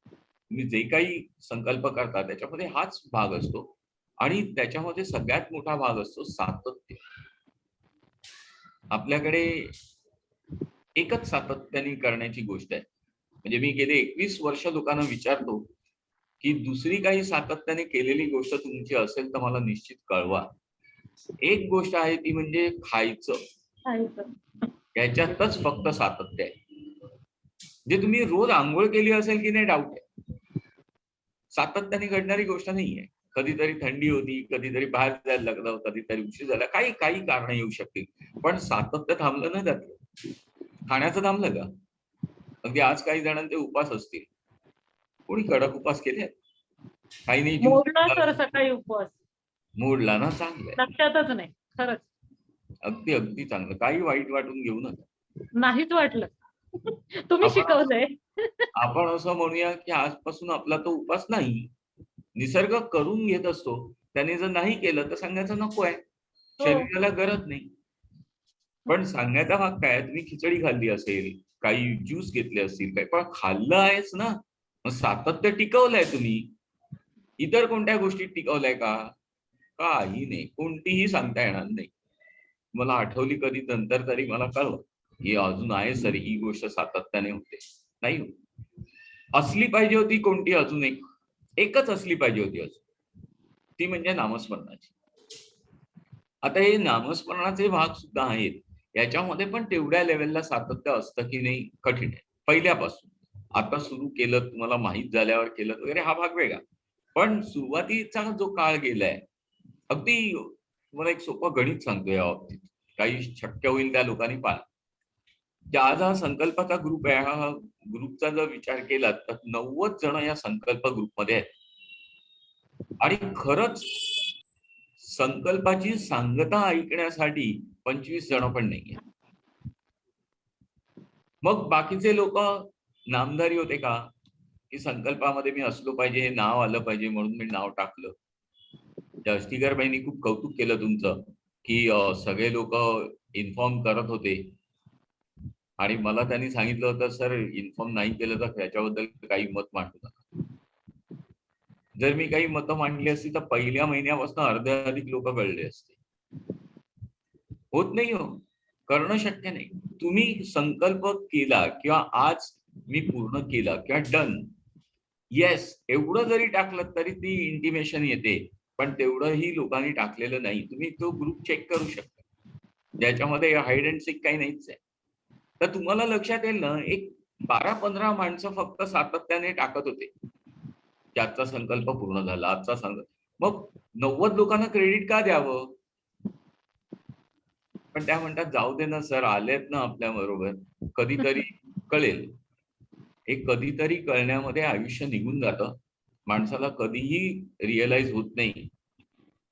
तुम्ही जे काही संकल्प करता त्याच्यामध्ये हाच भाग असतो आणि त्याच्यामध्ये सगळ्यात मोठा भाग असतो सातत्य. आपल्याकडे एकच सातत्याने करण्याची गोष्ट आहे. म्हणजे मी गेले 21 वर्ष लोकांना विचारतो की दुसरी काही सातत्याने केलेली गोष्ट तुमची असेल तर मला निश्चित कळवा. एक गोष्ट आहे ती म्हणजे खायचं. याच्यातच फक्त सातत्य आहे. जे तुम्ही रोज आंघोळ केली असेल की नाही डाऊट आहे, सातत्याने घडणारी गोष्ट नाहीये. कधीतरी थंडी होती, कधीतरी बाहेर जायला लागलं, कधीतरी उशीर झाला, काही काही कारण येऊ शकतील, पण सातत्य थांबलं ना त्यातलं. खाण्याचं थांबलं का? अगदी आज काही जणांचे उपास असतील, कोणी कडक उपास केले, काही नाही. मोडला सर सकाळी उपवास. मोडला ना, चांगलं लक्षातच नाही खरंच. अगदी अगदी चांगलं. काही वाईट वाटून घेऊ नका. नाहीच वाटलं. तुम्ही आपण शिकवलंय. आपण असं म्हणूया की आजपासून आपला तो उपास नाही. निसर्ग करून घेत असतो. त्याने जर नाही केलं तर सांगायचं नको आहे. हो. शरीराला गरज नाही. पण सांगण्याचा भाग काय, तुम्ही खिचडी खाल्ली असेल, काही ज्यूस घेतले असतील, काही पण खाल्लं आहेच ना. मग सातत्य टिकवलंय तुम्ही. इतर कोणत्या गोष्टी टिकवलंय का? काही नाही. कोणतीही सांगता येणार नाही. मला आठवली कधी नंतर तरी मला कळलं की अजून आहे सर ही गोष्ट सातत्याने होते. नाही होत. असली पाहिजे होती कोणती अजून एकच असली पाहिजे होती अजून. ती म्हणजे नामस्मरणाची. आता हे नामस्मरणाचे भाग सुद्धा आहेत. याच्यामध्ये पण तेवढ्या लेवलला सातत्य असतं की नाही कठीण आहे पहिल्यापासून. आता सुरू केलं, तुम्हाला माहीत झाल्यावर केलं वगैरे हा भाग वेगळा. पण सुरुवातीचा जो काळ गेलाय, अगदी तुम्हाला एक सोपं गणित सांगतो या बाबतीत. काही शक्य होईल त्या लोकांनी पाहा. आज हा संकल्पाचा ग्रुप आहे. हा ग्रुपचा जर विचार केला तर 90 जण या संकल्प ग्रुपमध्ये आहेत. आणि खरंच संकल्पाची सांगता ऐकण्यासाठी 25 जण पण नाहीये. मग बाकीचे लोक नामधारी होते का, की संकल्पामध्ये मी असलो पाहिजे, हे नाव आलं पाहिजे म्हणून मी नाव टाकलं. दष्टीकरबाईंनी खूप कौतुक केलं तुमचं की सगळे लोक इन्फॉर्म करत होते. आणि मला त्यांनी सांगितलं होतं सर इन्फॉर्म नाही केलं तर त्याच्याबद्दल काही मत मांडू नका. जर मी काही मतं मांडली असती तर पहिल्या महिन्यापासून अर्ध्याधिक लोक कळले असते. होत नाही हो, करणं शक्य नाही. तुम्ही संकल्प केला किंवा आज मी पूर्ण केला किंवा डन, येस एवढं जरी टाकलं तरी ती इंटिमेशन येते. पण तेवढंही लोकांनी टाकलेलं नाही. तुम्ही तो ग्रुप चेक करू शकता, ज्याच्यामध्ये हाईड अँड सीक काही नाहीच आहे. तर तुम्हाला लक्षात येईल ना, एक 12-15 माणसं फक्त सातत्याने टाकत होते की आजचा संकल्प पूर्ण झाला, आजचा संकल्प. मग 90 लोकांना क्रेडिट का द्यावं? पण त्या म्हणतात जाऊ दे ना सर, आलेत ना आपल्या बरोबर, कधीतरी कळेल. हे कधीतरी कळण्यामध्ये आयुष्य निघून जातं. माणसाला कधीही रिअलाइज होत नाही.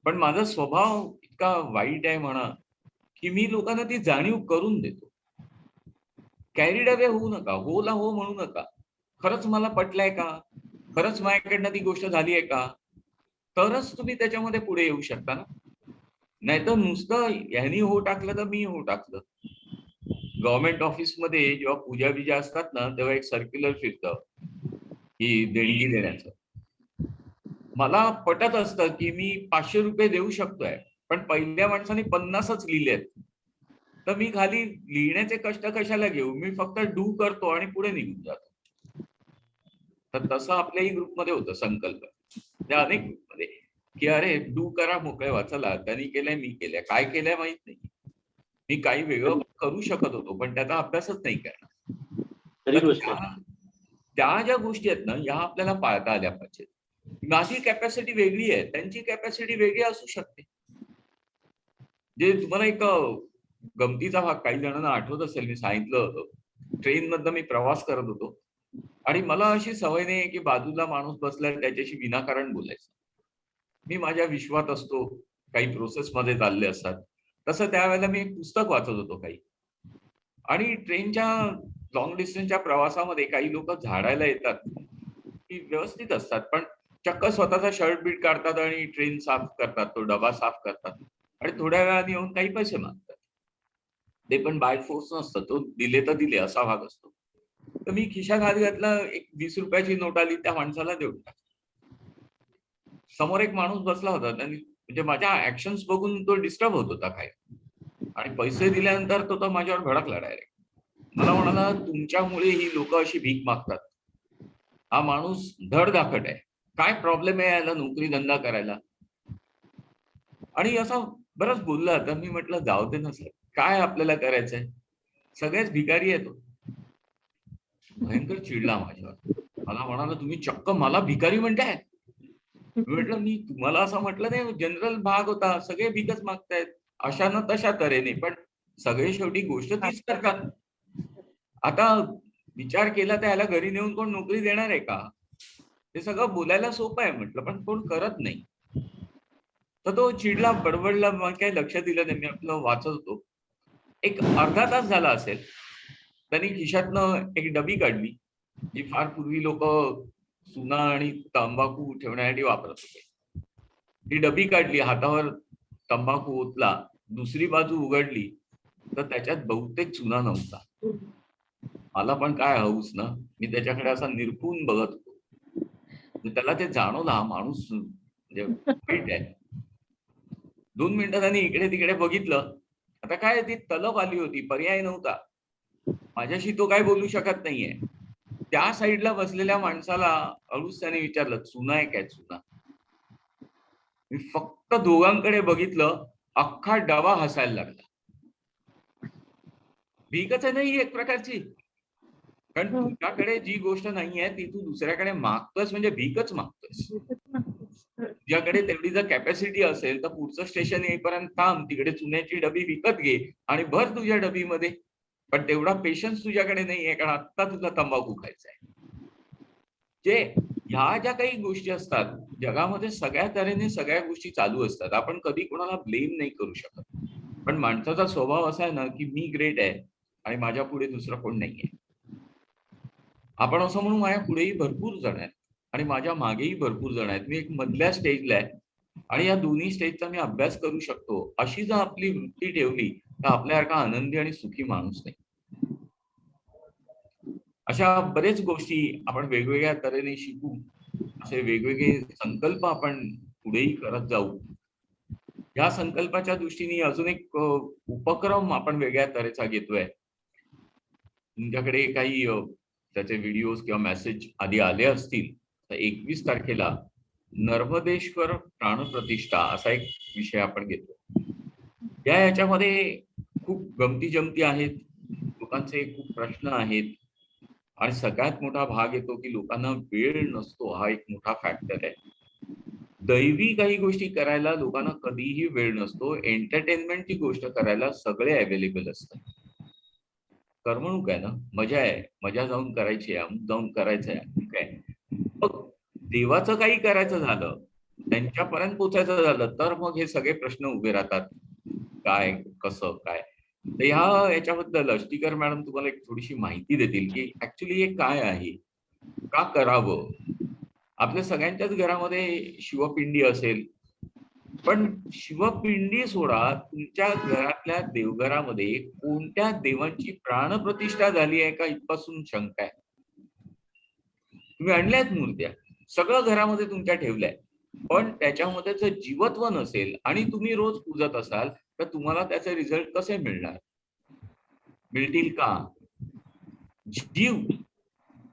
पण माझा स्वभाव इतका वाईट आहे म्हणा की मी लोकांना ती जाणीव करून देतो. कॅरीड अवे होऊ नका, होला हो म्हणू नका. खरंच मला पटलंय का, खरंच माझ्याकडनं ती गोष्ट झाली आहे का, तरच तुम्ही त्याच्यामध्ये पुढे येऊ शकता ना. नाहीतर नुसतं ह्यानी हो टाकलं तर मी हो टाकलं. गव्हर्नमेंट ऑफिसमध्ये जेव्हा पूजा बिजा असतात ना, तेव्हा एक सर्क्युलर फिरतं की देणगी देण्याचं. मला पटत असतं की मी 500 रुपये देऊ शकतोय, पण पहिल्या माणसाने 50च लिहिलेत. तर मी खाली लिहिण्याचे कष्ट कशाला घेऊ, मी फक्त डू करतो आणि पुढे निघून जातो. तर तसं आपल्याही ग्रुपमध्ये होतं संकल्प. त्या अनेक ग्रुपमध्ये की अरे डू करा मोकळे व्हा, चला त्यांनी केलंय मी केलंय, काय केलंय माहित नाही. मी काही वेगळं करू शकत होतो पण त्याचा अभ्यासच नाही करणार. तर त्या ज्या गोष्टी आहेत ना, ह्या आपल्याला पाळता आल्या पाहिजेत. माझी कॅपॅसिटी वेगळी आहे, त्यांची कॅपॅसिटी वेगळी असू शकते. जे तुम्हाला एक गमतीचा भाग काही जणांना आठवत असेल, मी सांगितलं होतं. ट्रेन मधनं मी प्रवास करत होतो आणि मला अशी सवय नाही की बाजूला माणूस बसलाय त्याच्याशी विनाकारण बोलायचं. मी माझ्या विश्वात असतो, काही प्रोसेस मध्ये चालले असतात. तसं त्यावेळेला मी एक पुस्तक वाचत होतो काही. आणि ट्रेनच्या लॉंग डिस्टन्सच्या प्रवासामध्ये काही लोक झाडायला येतात की व्यवस्थित असतात, पण चक्क स्वतःचा शर्ट बीट काढतात आणि ट्रेन साफ करतात, तो डबा साफ करतात आणि थोड्या वेळाने येऊन काही पैसे मागतात. ते पण बाय फोर्स नसतं, तो दिले तर दिले असा भाग असतो. तर मी खिशात हात घातला, एक 20 रुपयाची नोट आली, त्या माणसाला देऊन टाकली. समोर एक माणूस बसला होता, त्यांनी म्हणजे माझ्या ऍक्शन्स बघून तो डिस्टर्ब होत होता काय, आणि पैसे दिल्यानंतर तो माझ्यावर भडकला डायरेक्ट. मला म्हणाला तुमच्यामुळे ही लोक अशी भीक मागतात. हा माणूस धडधाकट आहे, काय प्रॉब्लेम आहे याला नोकरी धंदा करायला. आणि असं बरंच बोलला. तर मी म्हटलं जाऊ दे ना सर, काय आपल्याला करायचंय, सगळेच भिकारी आहेत. भयंकर चिडला माझ्यावर. मला म्हणाला तुम्ही चक्क मला भिकारी म्हणताय. म्हटलं मी तुम्हाला असं म्हटलं नाही, जनरल भाग होता, सगळे भीकच मागतायत अशा ना तशा तऱ्हेने, पण सगळे शेवटी गोष्ट तीच करतात. आता विचार केला तर याला घरी नेऊन कोण नोकरी देणार आहे का? ते सगळं बोलायला सोपं आहे म्हटलं, पण कोण करत नाही. तर तो चिडला, बडबडला, मग काही लक्ष दिलं नाही. मी आपलं वाचत होतो. एक अर्धा तास झाला असेल. त्यांनी खिशातनं एक डबी काढली जी फार पूर्वी लोक चुना आणि तंबाखू ठेवण्यासाठी वापरत होते. ही डबी काढली, हातावर तंबाखू ओतला, दुसरी बाजू उघडली तर त्याच्यात बहुतेक चुना नव्हता. मला पण काय हौस ना, मी त्याच्याकडे असा निरखून बघत होतो. त्याला ते जाणवलं हा माणूस म्हणजे वाईट आहे. 2 मिनिटं त्यांनी इकडे तिकडे बघितलं. आता काय ती तलप आली होती, पर्याय नव्हता. माझ्याशी तो काय बोलू शकत नाहीये. त्या साईडला बसलेल्या माणसाला हळूच त्याने विचारलं, चुना आहे काय चुना? मी फक्त दोघांकडे बघितलं, अख्खा डबा हसायला लागला. भीकच आहे नाही एक प्रकारची. कारण तुझ्याकडे जी गोष्ट नाहीये ती तू दुसऱ्याकडे मागतोस म्हणजे भीकच मागतोस. तुझ्याकडे तेवढी जर कॅपॅसिटी असेल तर पुढचं स्टेशन येईपर्यंत थांब, तिकडे चुन्याची डबी विकत घे आणि भर तुझ्या डबीमध्ये. पण तेवढा पेशन्स तुझ्याकडे नाहीये, कारण आत्ता तुला तंबाखू खायचा आहे. जे ह्या ज्या काही गोष्टी असतात जगामध्ये सगळ्या तऱ्हेने सगळ्या गोष्टी चालू असतात. आपण कधी कोणाला ब्लेम नाही करू शकत. पण माणसाचा स्वभाव असा आहे ना की मी ग्रेट आहे आणि माझ्या पुढे दुसरं कोण नाहीये. आपण असं म्हणून माझ्या पुढेही भरपूर जण आहेत आणि माझ्या मागेही भरपूर जण आहेत. मी एक मधल्या स्टेजला आहे आणि या दोन्ही स्टेजचा मी अभ्यास करू शकतो. अशी जर आपली वृत्ती ठेवली तर आपल्यासारखा आनंदी आणि सुखी माणूस नाही. अशा बरेच गोष्टी आपण वेगवेगळ्या तऱ्हेने शिकू. असे वेगवेगळे संकल्प आपण पुढेही करत जाऊ. या संकल्पाच्या दृष्टीने अजून एक उपक्रम आपण वेगळ्या तऱ्हेचा घेतोय. तुमच्याकडे काही त्याचे व्हिडिओज किंवा मेसेज आधी आले असतील तर 21 तारखेला नर्मदेश्वर प्राणप्रतिष्ठा असा एक विषय आपण घेतो. याच्यामध्ये खूप गमती जमती आहेत, लोकांचे खूप प्रश्न आहेत आणि सगळ्यात मोठा भाग येतो की लोकांना वेळ नसतो. हा एक मोठा फॅक्टर आहे. दैवी काही गोष्टी करायला लोकांना कधीही वेळ नसतो. एंटरटेनमेंटची गोष्ट करायला सगळे अवेलेबल असतात. करमणूक आहे ना, मजा आहे, मजा जाऊन करायची आहे, जाऊन करायचंय काय. मग देवाचं काही करायचं झालं, त्यांच्यापर्यंत पोचायचं झालं तर मग हे सगळे प्रश्न उभे राहतात. काय कसं काय. तर याच्याबद्दल अष्टीकर मॅडम तुम्हाला एक थोडीशी माहिती देतील की ऍक्च्युली हे काय आहे, का करावं. आपल्या सगळ्यांच्याच घरामध्ये शिवपिंडी असेल, पण शिवपिंडी सोडा, तुमच्या घरातल्या देवघरामध्ये कोणत्या देवांची प्राणप्रतिष्ठा झाली आहे का इथपासून शंका आहे. तुम्ही आणल्यात मूर्त्या, सगळं घरामध्ये तुमच्या ठेवलंय, पण त्याच्यामध्ये जर जीवत्व नसेल आणि तुम्ही रोज पूजत असाल तर तुम्हाला त्याचे रिझल्ट कसे मिळणार, मिळतील का. जीव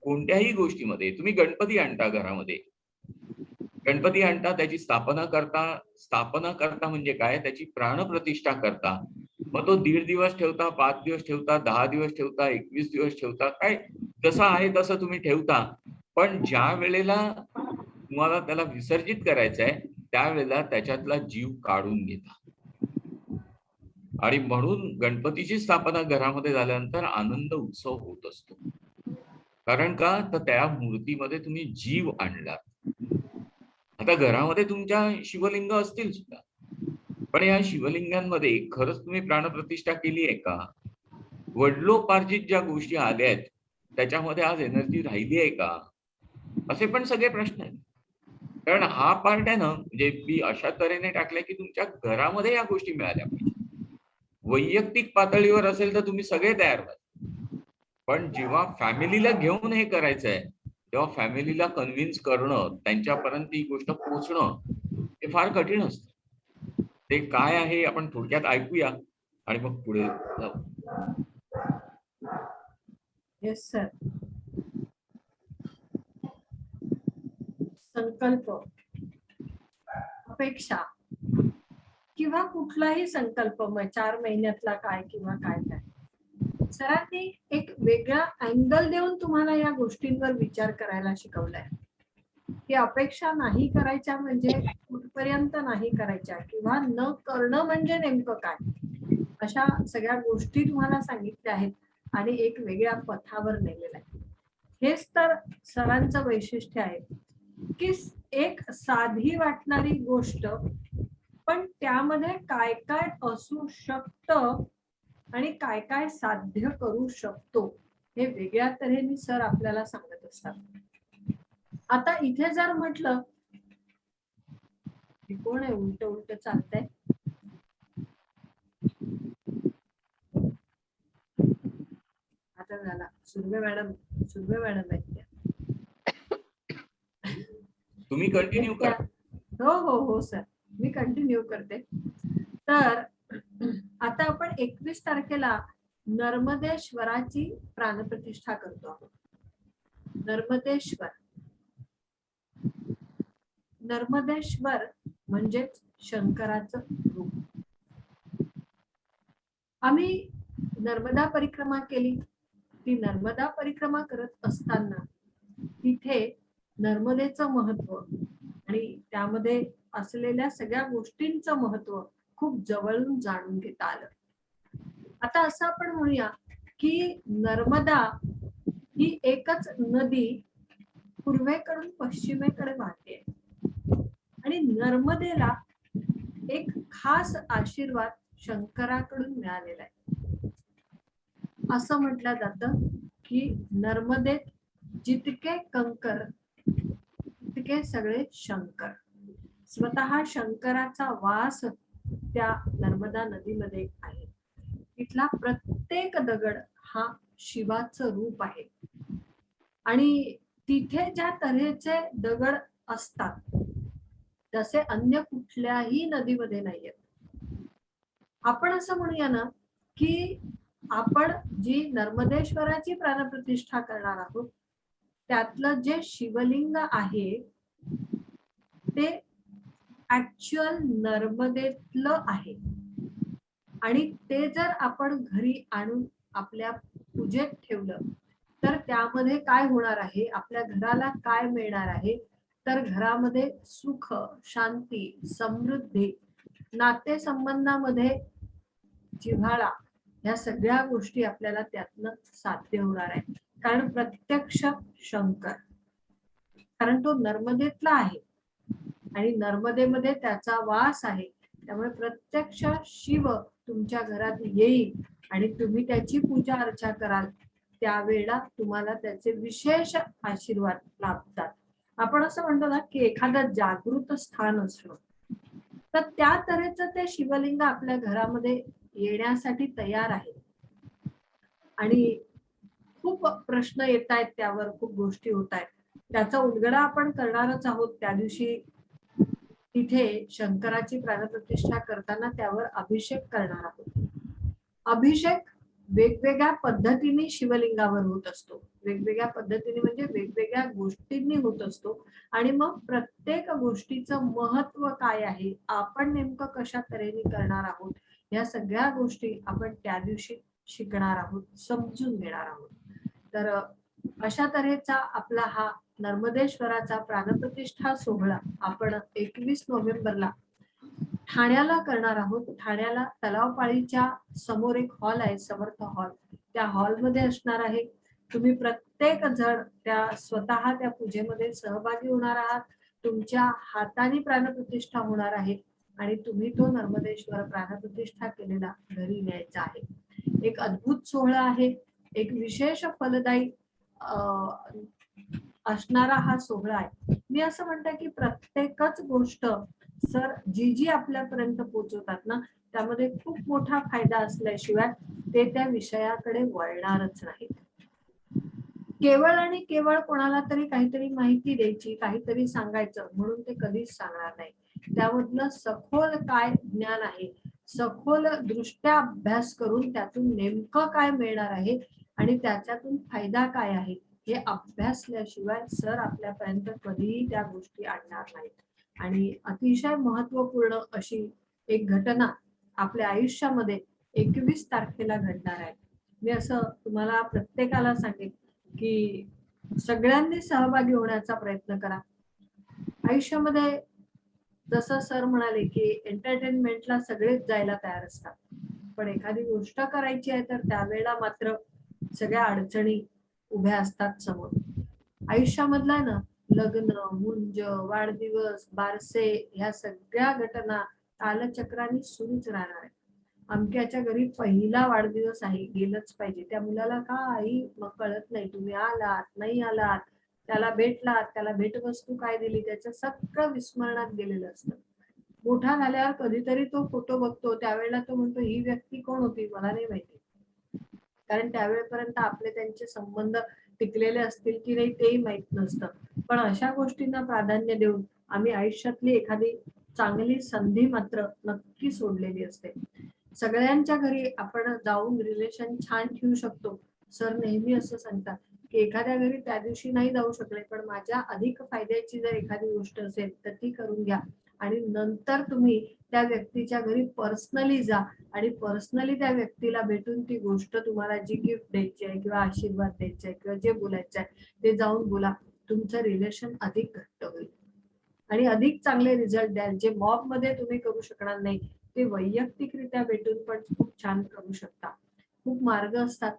कोणत्याही गोष्टीमध्ये, तुम्ही गणपती आणता घरामध्ये, गणपती आणता, त्याची स्थापना करता म्हणजे काय, त्याची प्राणप्रतिष्ठा करता. मग तो 1.5 दिवस ठेवता, 5 दिवस ठेवता, 10 दिवस ठेवता, 21 दिवस ठेवता, काय जसं आहे तसं तुम्ही ठेवता. पण ज्या वेळेला तुम्हाला त्याला विसर्जित करायचं आहे त्यावेळेला त्याच्यातला जीव काढून घेता. आणि म्हणून गणपतीची स्थापना घरामध्ये झाल्यानंतर आनंद उत्सव होत असतो. कारण का, तर त्या मूर्तीमध्ये तुम्ही जीव आणला. आता घरामध्ये तुमच्या शिवलिंग असतील सुद्धा, पण या शिवलिंगांमध्ये खरंच तुम्ही प्राणप्रतिष्ठा केली आहे का. वडलोपार्जित ज्या गोष्टी आल्या आहेत त्याच्यामध्ये आज एनर्जी राहिली आहे का, असे पण सगळे प्रश्न आहेत. कारण हा पार्ट आहे ना, म्हणजे मी अशा तऱ्हेने टाकलाय की तुमच्या घरामध्ये या गोष्टी मिळाल्या पाहिजे. वैयक्तिक पातळीवर असेल तर तुम्ही सगळे तयार व्हा, पण जेव्हा फॅमिलीला घेऊन हे करायचंय तेव्हा फॅमिलीला कन्व्हिन्स करणं, त्यांच्यापर्यंत ही गोष्ट पोहोचणं हे फार कठीण असतं. ते काय आहे आपण थोडक्यात ऐकूया आणि मग पुढे जाऊ. Yes sir. संकल्प, अपेक्षा किंवा कुठलाही संकल्प, मग 4 महिन्यातला काय किंवा काय काय, सरांनी एक वेगळा अँगल देऊन तुम्हाला या गोष्टींवर विचार करायला शिकवलाय. की अपेक्षा नाही करायच्या म्हणजे कुठपर्यंत नाही करायच्या, किंवा न करणं म्हणजे नेमकं काय, अशा सगळ्या गोष्टी तुम्हाला सांगितल्या आहेत आणि एक वेगळ्या पथावर नेलेलं आहे. हेच तर सरांचं वैशिष्ट्य आहे की एक साधी वाटणारी गोष्ट पण त्यामध्ये काय काय असू शकतं आणि काय काय साध्य करू शकतो हे वेगळ्या तऱ्हेने सर आपल्याला सांगत असतात. आता इथे जर म्हटलं की कोण आहे उलट उलट चालतंय, आता झाला सुर्वे मॅडम आहेत त्या. तुम्ही कंटिन्यू करा. हो सर, मी कंटिन्यू करते. तर आता आपण 21 तारखेला नर्मदेश्वराची प्राणप्रतिष्ठा करतो आहोत. नर्मदेश्वर म्हणजेच शंकराचं रूप. आम्ही नर्मदा परिक्रमा केली. ती नर्मदा परिक्रमा करत असताना तिथे नर्मदेचं महत्व आणि त्यामध्ये असलेल्या सगळ्या गोष्टींचं महत्व खूप जवळून जाणून घेता आलं. आता असं आपण म्हणूया की नर्मदा ही एकच नदी पूर्वेकडून पश्चिमेकडे वाहते आणि नर्मदेला एक खास आशीर्वाद शंकराकडून मिळालेला आहे. असं म्हटलं जातं की नर्मदेत जितके कंकर तितके सगळे शंकर. स्वतः शंकराचा वास त्या नर्मदा नदीमध्ये आहे. इथला प्रत्येक दगड हा शिवाचं रूप आहे आणि तिथे ज्या तऱ्हेचे दगड असतात तसे अन्य कुठल्याही नदीमध्ये नाहीयेत. आपण असं म्हणूया ना की आपण जी नर्मदेश्वराची प्राणप्रतिष्ठा करणार आहोत त्यातलं जे शिवलिंग आहे ते ऍक्च्युअल नर्मदेतलं आहे आणि ते जर आपण घरी आणून आपल्या पूजेत ठेवलं तर त्यामध्ये काय होणार आहे, आपल्या घराला काय मिळणार आहे, तर घरामध्ये सुख, शांती, समृद्धी, नातेसंबंधामध्ये जिव्हाळा, या सगळ्या गोष्टी आपल्याला त्यातनं साध्य होणार आहे. कारण प्रत्यक्ष शंकर, कारण तो नर्मदेतला आहे आणि नर्मदेमध्ये त्याचा वास आहे. त्यामुळे प्रत्यक्ष शिव तुमच्या घरात येईल आणि तुम्ही त्याची पूजा अर्चा कराल त्यावेळेला तुम्हाला त्याचे विशेष आशीर्वाद लाभतात. आपण असं म्हणतो ना की एखादं जागृत स्थान असणं, तर त्या तऱ्हेचं ते शिवलिंग आपल्या घरामध्ये येण्यासाठी तयार आहे. आणि खूप प्रश्न येत आहेत त्यावर, खूप गोष्टी होत आहेत. त्याचा उलगडा आपण करणारच आहोत. त्या दिवशी तिथे शंकराची प्राणप्रतिष्ठा करताना त्यावर अभिषेक करणार आहोत. अभिषेक वेगवेगळ्या पद्धतीने शिवलिंगावर होत असतो. वेगवेगळ्या पद्धतीने म्हणजे वेगवेगळ्या गोष्टींनी होत असतो आणि मग प्रत्येक गोष्टीचं महत्व काय आहे, आपण नेमकं कशा तऱ्हेने करणार आहोत, या सगळ्या गोष्टी आपण त्या दिवशी शिकणार आहोत, समजून घेणार आहोत. तर अशा तऱ्हेचा आपला हा नर्मदेश्वराचा प्राणप्रतिष्ठा सोहळा आपण 21 नोव्हेंबरला ठाण्याला करणार आहोत. ठाण्याला तलावपाळीच्या समोर एक हॉल आहे, समर्थ हॉल, त्या हॉलमध्ये असणार आहे. तुम्ही प्रत्येक जण स्वतः त्या पूजेमध्ये सहभागी होणार आहात. तुमच्या हाताने प्राणप्रतिष्ठा होणार आहे आणि तुम्ही तो नर्मदेश्वर प्राणप्रतिष्ठा केलेला घरी न्यायचा आहे. एक अद्भुत सोहळा आहे, एक विशेष फलदायी असणारा हा सोहळा आहे. मी असं म्हणते की प्रत्येकच गोष्ट सर जी आपल्यापर्यंत पोहोचवतात ना, त्यामध्ये खूप मोठा फायदा असल्याशिवाय ते त्या विषयाकडे वळणारच नाहीत. केवळ आणि केवळ कोणाला तरी काहीतरी माहिती द्यायची, काहीतरी सांगायचं म्हणून ते कधीच सांगणार नाही. त्यामधलं सखोल काय ज्ञान आहे, सखोल दृष्ट्या अभ्यास करून त्यातून नेमकं काय मिळणार आहे आणि त्याच्यातून फायदा काय आहे हे अभ्यासल्याशिवाय सर आपल्यापर्यंत कधीही त्या गोष्टी आणणार नाहीत. आणि अतिशय महत्वपूर्ण अशी एक घटना आपल्या आयुष्यामध्ये 21 तारखेला घडणार आहे. मी असं तुम्हाला प्रत्येकाला सांगेन की सगळ्यांनी सहभागी होण्याचा प्रयत्न करा. आयुष्यामध्ये जसं सर म्हणाले की एंटरटेनमेंटला सगळेच जायला तयार असतात, पण एखादी गोष्ट करायची आहे तर त्यावेळेला मात्र सगळ्या अडचणी उभ्या असतात समोर. आयुष्यामधला ना लग्न, मुंज, वाढदिवस, बारसे, ह्या सगळ्या घटना कालचक्राने सुरूच राहणार आहे. अमक्याच्या घरी पहिला वाढदिवस आहे, गेलंच पाहिजे. त्या मुलाला का आई मग कळत नाही, तुम्ही आलात नाही आलात, त्याला भेटलात, त्याला भेटवस्तू काय दिली, त्याचं सगळं विस्मरणात गेलेलं असतं. मोठा झाल्यावर कधीतरी तो फोटो बघतो, त्यावेळेला तो म्हणतो ही व्यक्ती कोण होती मला नाही माहिती. कारण त्यावेळेपर्यंत आपले त्यांचे संबंध टिकलेले असतील की नाही तेही माहित नसतं. पण अशा गोष्टींना प्राधान्य देऊन आम्ही आयुष्यातली एखादी चांगली संधी मात्र नक्की सोडलेली असते. सगळ्यांच्या घरी आपण जाऊन रिलेशन छान ठेवू शकतो. सर नेहमी असं सांगतात की एखाद्या घरी त्या दिवशी नाही जाऊ शकले, पण माझ्या अधिक फायद्याची जर एखादी गोष्ट असेल तर ती करून घ्या आणि नंतर तुम्ही त्या व्यक्तीच्या घरी पर्सनली जा आणि पर्सनली त्या व्यक्तीला भेटून ती गोष्ट तुम्हाला जी गिफ्ट द्यायची आहे किंवा आशीर्वाद द्यायचा आहे किंवा जे बोलायचं आहे ते जाऊन बोला. तुमचं रिलेशन अधिक घट्ट होईल आणि अधिक चांगले रिझल्ट द्याल. जे मॉब मध्ये तुम्ही करू शकणार नाही ते वैयक्तिकरित्या भेटून पण खूप छान करू शकता. खूप मार्ग असतात,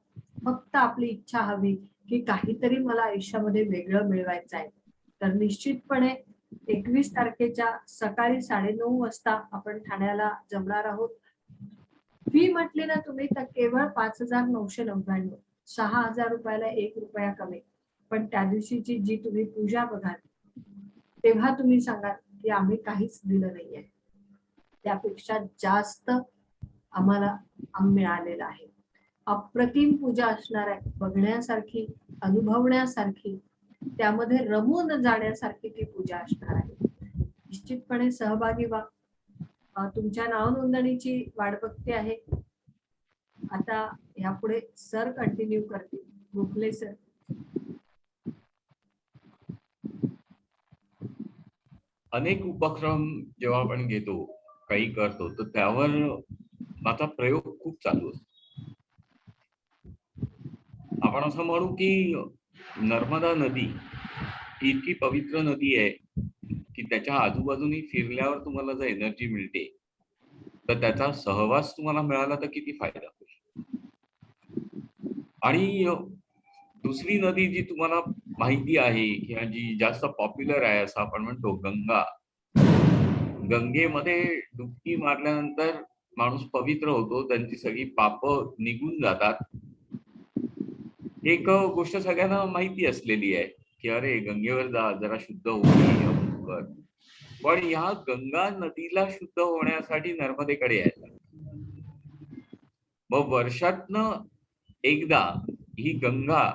फक्त आपली इच्छा हवी की काहीतरी मला आयुष्यामध्ये वेगळं मिळवायचं आहे. तर निश्चितपणे 21 तारखेच्या सकाळी 9:30 वाजता आपण ठाण्याला जमणार आहोत. फी म्हटली ना तुम्ही तर केवळ 5,999, 6,000 रुपयाला 1 रुपया कमी. पण त्या दिवशीची जी तुम्ही पूजा बघाल तेव्हा तुम्ही सांगाल की आम्ही काहीच दिलं नाहीये, त्यापेक्षा जास्त आम्हाला मिळालेलं आहे. अप्रतिम पूजा असणार आहे, बघण्यासारखी, अनुभवण्यासारखी, त्यामध्ये रमून जाण्यासारखी ती पूजा असणार आहे. निश्चितपणे सहभागी व्हा. तुमच्या नाव नोंदणीची वाट बघते आहे. आता यापुढे सर कंटिन्यू करतील. गोखले सर. अनेक उपक्रम जेव्हा आपण घेतो, काही करतो, तर त्यावर माझा प्रयोग खूप चालू असतो. आपण असं म्हणू की नर्मदा नदी ही इतकी पवित्र नदी आहे की त्याच्या आजूबाजूनी फिरल्यावर तुम्हाला जर एनर्जी मिळते तर त्याचा सहवास तुम्हाला मिळाला तर किती फायदा होईल. आणि दुसरी नदी जी तुम्हाला माहिती आहे किंवा जी जास्त पॉप्युलर आहे असं आपण म्हणतो, गंगा. गंगेमध्ये डुबकी मारल्यानंतर माणूस पवित्र होतो, त्यांची सगळी पाप निघून जातात. एक गोष्ट सगळ्यांना माहिती असलेली आहे की अरे गंगेवर जा, जरा शुद्ध होईल. पण या गंगा नदीला शुद्ध होण्यासाठी नर्मदेकडे यायचं. मग वर्षातनं एकदा ही गंगा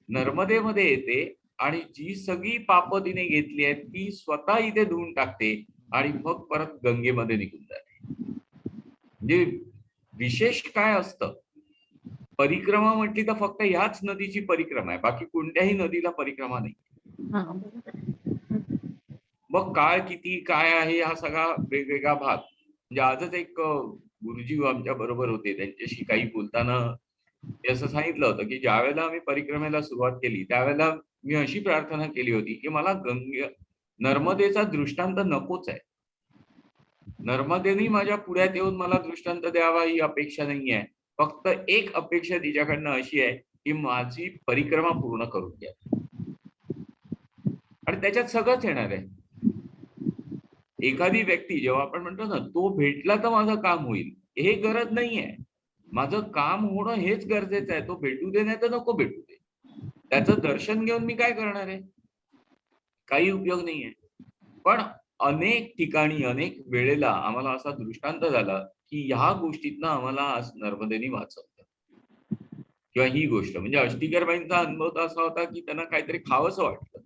नर्मदेमध्ये येते आणि जी सगळी पाप तिने घेतली आहेत ती स्वतः इथे धुवून टाकते आणि मग परत गंगेमध्ये निघून जाते. म्हणजे विशेष काय असतं, परिक्रमा म्हटली तर फक्त ह्याच नदीची परिक्रमा आहे, बाकी कोणत्याही नदीला परिक्रमा नाही. मग काळ किती काय आहे हा सगळा वेगवेगळा भाग. म्हणजे आजच एक गुरुजी आमच्या बरोबर होते, त्यांच्याशी काही बोलताना मी असं सांगितलं होतं की ज्या वेळेला आम्ही परिक्रमेला सुरुवात केली त्यावेळेला मी अशी प्रार्थना केली होती की मला नर्मदेचा दृष्टांत नकोच आहे. नर्मदेने माझ्या पुढ्यात येऊन मला दृष्टांत द्यावा ही अपेक्षा नाही आहे. फक्त एक अपेक्षा तिच्याकडनं अशी आहे की माझी परिक्रमा पूर्ण करून द्या. आणि त्याच्यात सगळंच येणार आहे. एखादी व्यक्ती जेव्हा आपण म्हणतो ना तो भेटला तर माझं काम होईल, हे गरज नाहीये. माझं काम होणं हेच गरजेचं आहे. तो भेटू दे नाही तर नको भेटू दे. त्याचं दर्शन घेऊन मी काय करणार आहे, काही उपयोग नाहीये. पण अनेक ठिकाणी अनेक वेळेला आम्हाला असा दृष्टांत झाला की ह्या गोष्टीतनं आम्हाला आज नर्मदेने वाचवलं. किंवा ही गोष्ट म्हणजे अष्टीकरबाईंचा अनुभव तर असा होता की त्यांना काहीतरी खावंसं वाटलं.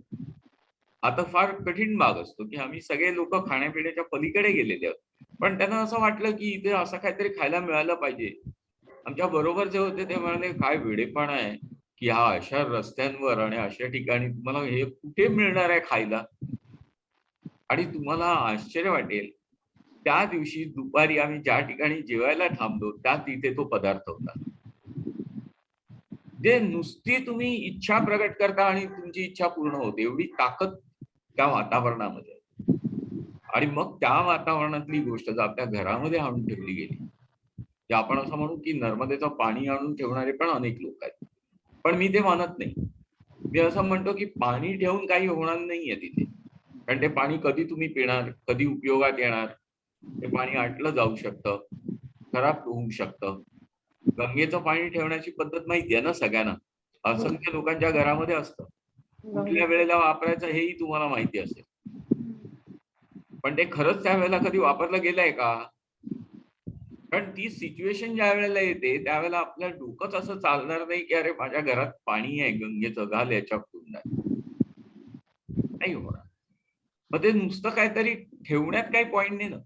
आता फार कठीण भाग असतो की आम्ही सगळे लोक खाण्यापिण्याच्या पलीकडे गेलेले आहोत, पण त्यांना असं वाटलं की इथे असं काहीतरी खायला मिळालं पाहिजे. आमच्या बरोबर जे होते ते म्हणाले काय वेडेपणा आहे की ह्या अशा रस्त्यांवर आणि अशा ठिकाणी तुम्हाला हे कुठे मिळणार आहे खायला. आणि तुम्हाला आश्चर्य वाटेल, त्या दिवशी दुपारी आम्ही ज्या ठिकाणी जेवायला थांबलो त्या तिथे तो पदार्थ होता. जे नुसती तुम्ही इच्छा प्रकट करता आणि तुमची इच्छा पूर्ण होते, एवढी ताकद त्या वातावरणामध्ये. आणि मग त्या वातावरणातली गोष्ट जर आपल्या घरामध्ये आणून ठेवली गेली, जे आपण असं म्हणू की नर्मदेचं पाणी आणून ठेवणारे पण अनेक लोक आहेत, पण मी ते मानत नाही. मी असं म्हणतो की पाणी ठेवून काही होणार नाहीये तिथे, कारण ते पाणी कधी तुम्ही पिणार, कधी उपयोगात येणार, ते पाणी आटलं जाऊ शकतं. खराब होऊ शकतं. गंगेचं पाणी ठेवण्याची पद्धत माहिती आहे ना सगळ्यांना, असंख्य लोकांच्या घरामध्ये असतं. कुठल्या वेळेला वापरायचं हेही तुम्हाला माहिती असेल, पण ते खरंच त्यावेळेला कधी वापरलं गेलंय का? कारण ती सिच्युएशन ज्या वेळेला येते त्यावेळेला आपल्या डोकंच असं चालणार नाही की अरे माझ्या घरात पाणी आहे गंगेचं, घाल याच्यातून नाही होणार. मग ते नुसतं काहीतरी ठेवण्यात काही पॉइंट नाही ना.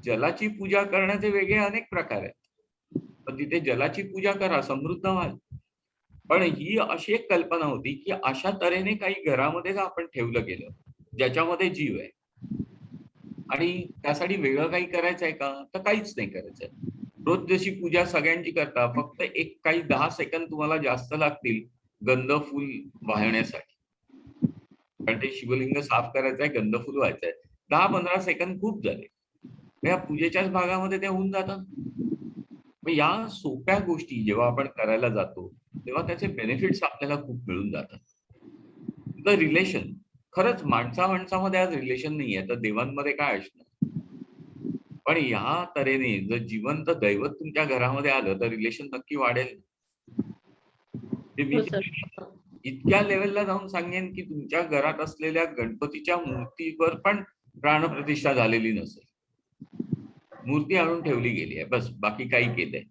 जलाची पूजा करण्याचे वेगळे अनेक प्रकार आहेत, पण तिथे जलाची पूजा करा, समृद्ध व्हाल. पण ही अशी एक कल्पना होती की अशा तऱ्हेने काही घरामध्ये आपण ठेवलं गेलं ज्याच्यामध्ये जीव आहे, आणि त्यासाठी वेगळं काही करायचंय का? तर काहीच नाही करायचंय. रोज जशी पूजा सगळ्यांची करता, फक्त एक काही 10 सेकंद तुम्हाला जास्त लागतील गंध फुल वाहण्यासाठी, कारण ते शिवलिंग साफ करायचंय, गंध फुल व्हायचंय. 10-15 सेकंद खूप झाले. या पूजेच्याच भागामध्ये ते होऊन जातात. मग या सोप्या गोष्टी जेव्हा आपण करायला जातो तेव्हा त्याचे बेनिफिट्स आपल्याला खूप मिळून जातात. द रिलेशन, खरंच माणसामध्ये आज रिलेशन नाही आहे तर देवांमध्ये काय असणार. पण या तऱ्हेने जर जिवंत दैवत तुमच्या घरामध्ये आलं तर रिलेशन नक्की वाढेल. ते मी इतक्या लेवलला जाऊन सांगेन की तुमच्या घरात असलेल्या गणपतीच्या मूर्तीवर पण प्राणप्रतिष्ठा झालेली नसेल, मूर्ती आणून ठेवली गेली आहे, बस बाकी काही केलंय.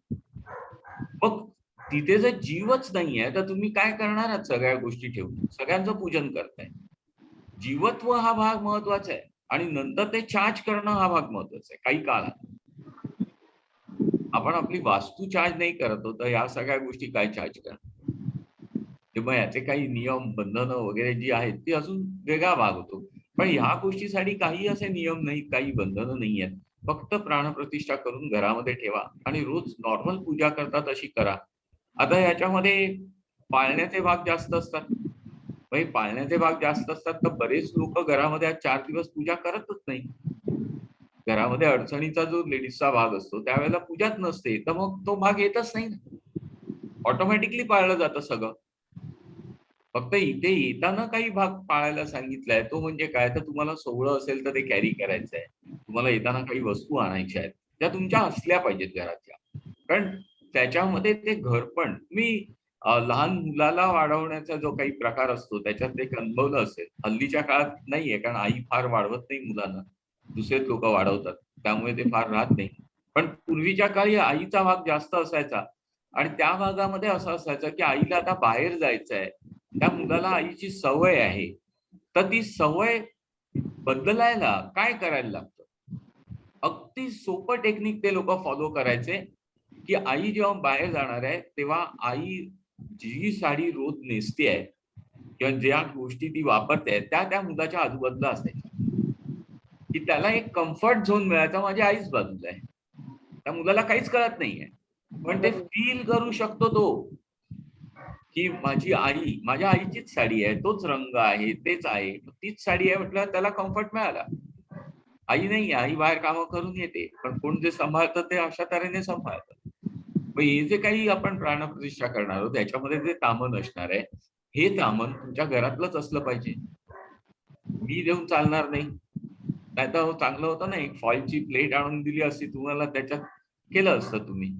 मग तिथे जर जीवच नाहीये तर तुम्ही काय करणार आहात? सगळ्या गोष्टी ठेवून सगळ्यांचं पूजन करताय. जीवत्व हा भाग महत्वाचा आहे आणि नंतर ते चार्ज करणं हा भाग महत्वाचा आहे. काही काळात आपण आपली वास्तू चार्ज नाही करत होत, या सगळ्या गोष्टी काय चार्ज करणार? मग याचे काही नियम बंधनं वगैरे जी आहेत ती अजून वेगळा भाग होतो. पण ह्या गोष्टीसाठी काही असे नियम नाहीत, काही बंधनं नाही आहेत. फक्त प्राणप्रतिष्ठा करून घरामध्ये ठेवा आणि रोज नॉर्मल पूजा करता तशी करा. आता याच्यामध्ये पाळण्याचे भाग जास्त असतात. पाळण्याचे भाग जास्त असतात तर बरेच लोक घरामध्ये आज 4 दिवस पूजा करतच नाही. घरामध्ये अडचणीचा जो लेडीजचा भाग असतो त्यावेळेला पूजाच नसते, तर मग तो भाग येतच नाही ना, ऑटोमॅटिकली पाळलं जातं सगळं. फक्त इथे येताना काही भाग पाळायला सांगितलाय, तो म्हणजे काय, तर तुम्हाला सोहळं असेल तर ते कॅरी करायचंय, तुम्हाला येताना काही वस्तू आणायच्या आहेत त्या तुमच्या असल्या पाहिजेत घरातल्या. कारण त्याच्यामध्ये ते घर पण तुम्ही लहान मुलाला वाढवण्याचा जो काही प्रकार असतो त्याच्यात एक अनुभवलं असेल. हल्लीच्या काळात नाहीये, कारण आई फार वाढवत नाही मुलांना, दुसरेच लोक वाढवतात, त्यामुळे ते फार राहत नाही. पण पूर्वीच्या काळी आईचा भाग जास्त असायचा आणि त्या भागामध्ये असं असायचं की आईला आता बाहेर जायचंय, त्या मुलाला आईची सवय आहे, तर ती सवय बदलायला काय करायला लागतं? अगदी सोपं टेक्निक ते लोक फॉलो करायचे की आई जेव्हा बाहेर जाणार आहे तेव्हा आई जी साडी रोज नेसते आहे किंवा ज्या गोष्टी ती वापरते त्या त्या मुलाच्या आजूबाजूला असायच्या, की त्याला एक कम्फर्ट झोन मिळायचा, माझी आईच बाजूला आहे. त्या मुलाला काहीच कळत नाहीये, पण ते फील करू शकतो तो की माझी आई, माझ्या आईचीच साडी आहे, तोच रंग आहे, तेच आहे, तीच साडी आहे म्हटलं त्याला कम्फर्ट मिळाला. आई नाही, आई बाहेर कामं करून येते, पण कोण जे सांभाळतं ते अशा तऱ्हेने सांभाळतं. मग हे जे काही आपण प्राणप्रतिष्ठा करणार आहोत त्याच्यामध्ये जे तामन असणार आहे, हे तामन तुमच्या घरातलंच असलं पाहिजे. मी देऊन चालणार नाही. नाहीतर चांगलं होतं ना, एक फॉइलची प्लेट आणून दिली असती तुम्हाला, त्याच्यात केलं असतं तुम्ही.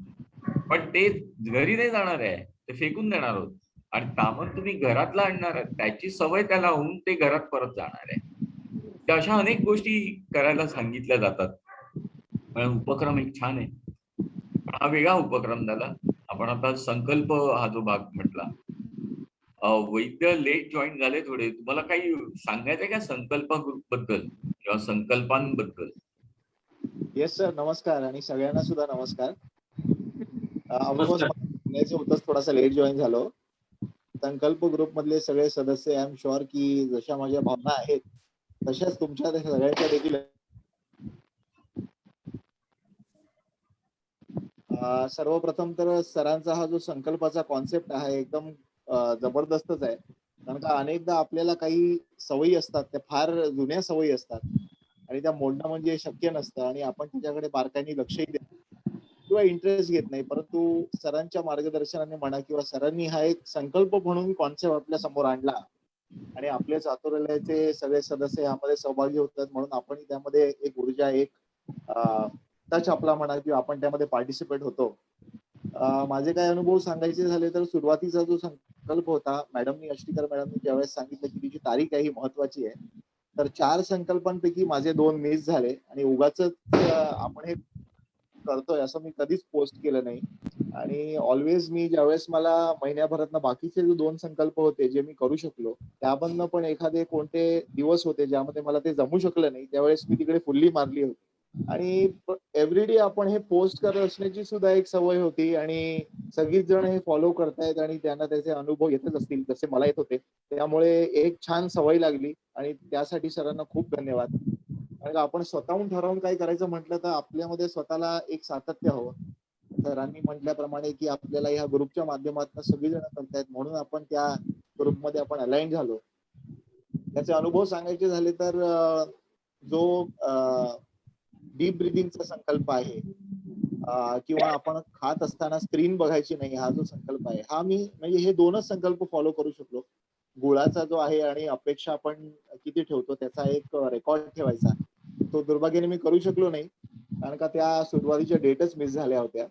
पण ते घरी नाही जाणार आहे, ते फेकून देणार आहोत. आणि तामन तुम्ही घरातला आणणार आहात, त्याची सवय त्याला होऊन ते घरात परत जाणार आहे. तर अशा अनेक गोष्टी करायला सांगितल्या जातात. उपक्रम एक छान आहे, हा वेगळा उपक्रम झाला. आपण आता संकल्प हा जो भाग म्हटला, वैद्य लेट जॉईन झाले थोडे, तुम्हाला काही सांगायचंय का संकल्प ग्रुप बद्दल किंवा संकल्पांबद्दल? येस सर, नमस्कार आणि सगळ्यांना सुद्धा नमस्कार. ऑफकोर्स सांगायचं होतं, थोडासा लेट जॉईन झालो. संकल्प ग्रुप मधले सगळे सदस्य आय एम शुअर की जशा माझ्या भावना आहेत तशाच तुमच्या सगळ्यांच्या देखील. सर्वप्रथम तर सरांचा हा जो संकल्पाचा कॉन्सेप्ट आहे एकदम जबरदस्तच आहे. कारण का अनेकदा आपल्याला काही सवयी असतात, त्या फार जुन्या सवयी असतात आणि त्या मोडणं म्हणजे शक्य नसतं आणि आपण त्याच्याकडे बारकाईने लक्षही देत किंवा इंटरेस्ट घेत नाही. परंतु सरांच्या मार्गदर्शनाने म्हणा किंवा सरांनी हा एक संकल्प म्हणून कॉन्सेप्ट आपल्या समोर आणला आणि आपले चातुर्यालयाचे सगळे सदस्य यामध्ये सहभागी होतात, म्हणून आपण त्यामध्ये एक ऊर्जा, एक टच आपला म्हणा किंवा आपण त्यामध्ये पार्टिसिपेट होतो. माझे काय अनुभव सांगायचे झाले तर सुरुवातीचा जो संकल्प होता, अष्टीकर मॅडमनी ज्यावेळेस सांगितलं की तिची तारीख आहे ही महत्वाची आहे, तर 4 संकल्पांपैकी माझे 2 मिस झाले आणि उगाचच आपण हे करतोय असं मी कधीच पोस्ट केलं नाही. आणि ऑलवेज मी ज्यावेळेस मला महिन्याभरातनं बाकीचे जे 2 संकल्प होते जे मी करू शकलो, त्यामधनं पण एखादे कोणते दिवस होते ज्यामध्ये मला ते जमू शकलं नाही, त्यावेळेस मी तिकडे फुल्ली मारली होती. आणि एव्हरीडे आपण हे पोस्ट करत असण्याची सुद्धा एक सवय होती आणि सगळीच जण हे फॉलो करतायत आणि त्यांना त्याचे अनुभव येतच असतील जसे मला येत होते. त्यामुळे एक छान सवय लागली आणि त्यासाठी सरांना खूप धन्यवाद. कारण आपण स्वतःहून ठरवून काय करायचं म्हटलं तर आपल्यामध्ये स्वतःला एक सातत्य हवं. सरांनी म्हटल्याप्रमाणे की आपल्याला ह्या ग्रुपच्या माध्यमातून सगळीजण करतायत म्हणून आपण त्या ग्रुपमध्ये आपण अलाइन झालो. त्याचे अनुभव सांगायचे झाले तर जो डीप ब्रिदिंगचा संकल्प आहे किंवा आपण खात असताना स्क्रीन बघायची नाही हा जो संकल्प आहे, हा मी म्हणजे हे 2च संकल्प फॉलो करू शकलो. गुळाचा जो आहे आणि अपेक्षा आपण किती ठेवतो त्याचा एक रेकॉर्ड ठेवायचा, तो दुर्भाग्याने मी करू शकलो नाही कारण का त्या सुरुवातीच्या डेटच मिस झाल्या होत्या.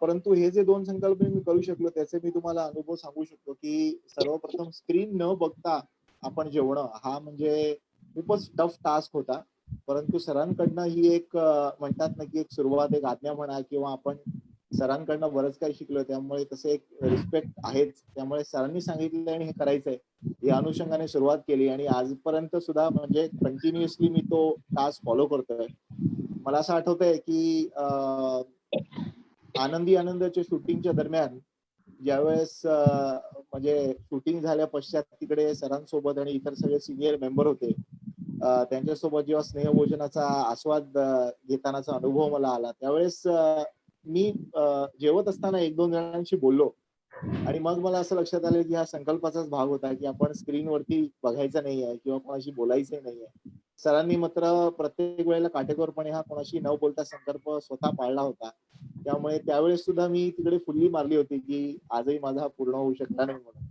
परंतु हे जे 2 संकल्प मी करू शकलो त्याचे मी तुम्हाला अनुभव सांगू शकतो की सर्वप्रथम स्क्रीन न बघता आपण जेवणं हा म्हणजे खूपच टफ टास्क होता. परंतु सरांकडनं ही एक म्हणतात ना की एक सुरुवात, एक आज्ञा म्हणा किंवा आपण सरांकडनं बरंच काही शिकलो त्यामुळे तसे एक रिस्पेक्ट आहेच. त्यामुळे सरांनी सांगितलं आणि हे करायचंय या अनुषंगाने सुरुवात केली आणि आजपर्यंत सुद्धा म्हणजे कंटिन्युअसली मी तो टास्क फॉलो करतोय. मला असं आठवतंय की आनंदी आनंदच्या शूटिंगच्या दरम्यान ज्यावेळेस म्हणजे शूटिंग झाल्या पश्चात तिकडे सरांसोबत आणि इतर सगळे सिनियर मेंबर होते, त्यांच्यासोबत जेव्हा स्नेहभोजनाचा आस्वाद घेतानाचा अनुभव मला आला त्यावेळेस मी जेवत असताना 1-2 जणांशी बोललो आणि मग मला असं लक्षात आलं की हा संकल्पाचाच भाग होता की आपण स्क्रीनवरती बघायचं नाहीये किंवा कोणाशी बोलायचं नाहीये. सरांनी मात्र प्रत्येक वेळेला काटेकोरपणे हा कोणाशी न बोलता संकल्प स्वतः पाळला होता. त्यामुळे त्यावेळेस सुद्धा मी तिकडे फुल्ली मारली होती की आजही माझा पूर्ण होऊ शकला नाही म्हणून.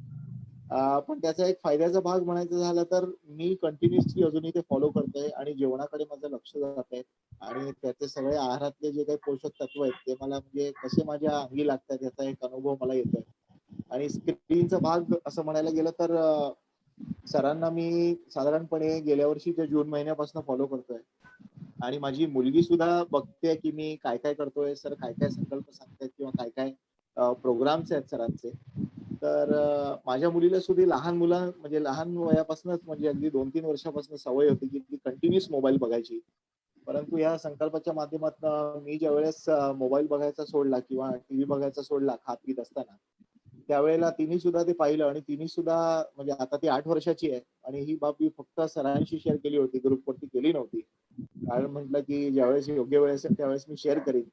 पण त्याचा एक फायद्याचा भाग म्हणायचं झालं तर मी कंटिन्युअसली अजूनही ते फॉलो करतोय आणि जेवणाकडे माझं लक्ष जात आहे आणि त्याचे सगळे आहारातले जे काही पोषक तत्व आहेत ते मला म्हणजे कसे माझ्या अंगी लागतात याचा एक अनुभव मला येतोय. आणि स्क्रीनचा भाग असं म्हणायला गेलं तर सरांना मी साधारणपणे गेल्या वर्षीच्या जून महिन्यापासून फॉलो करतोय आणि माझी मुलगी सुद्धा बघते की मी काय काय करतोय, सर काय काय संकल्प सांगतायत किंवा काय काय प्रोग्राम्स आहेत सरांचे. तर माझ्या मुलीला सुद्धा लहान म्हणजे लहान वयापासूनच म्हणजे अगदी 2-3 वर्षापासून सवय होती की ती कंटिन्युअस मोबाईल बघायची. परंतु या संकल्पाच्या माध्यमातून मी ज्या वेळेस मोबाईल बघायचा सोडला किंवा टीव्ही बघायचा सोडला खात पीत असताना, त्यावेळेला तिने सुद्धा ते पाहिलं आणि तिने सुद्धा म्हणजे आता ती 8 वर्षाची आहे आणि ही बाब मी फक्त सरांशी शेअर केली होती, ग्रुपवरती केली नव्हती. कारण म्हटलं की ज्यावेळेस योग्य वेळ असेल त्यावेळेस मी शेअर करीन.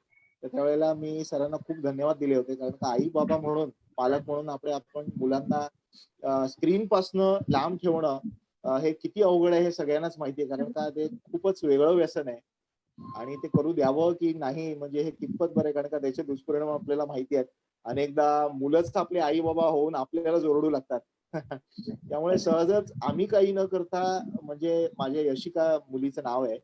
तर त्यावेळेला मी सरांना खूप धन्यवाद दिले होते कारण का आई बाबा म्हणून, पालक म्हणून आपण मुलांना स्क्रीन पासनं लांब ठेवणं हे किती अवघड आहे हे सगळ्यांनाच माहिती आहे. कारण का ते खूपच वेगळं व्यसन आहे आणि ते करू द्यावं की नाही म्हणजे हे कितपत बरं आहे कारण का त्याचे दुष्परिणाम आपल्याला माहिती आहेत. अनेकदा मुलंच आपले आई बाबा होऊन आपल्याला ओरडू लागतात. त्यामुळे सहजच आम्ही काही न करता म्हणजे माझ्या यशिका मुलीचं नाव आहे,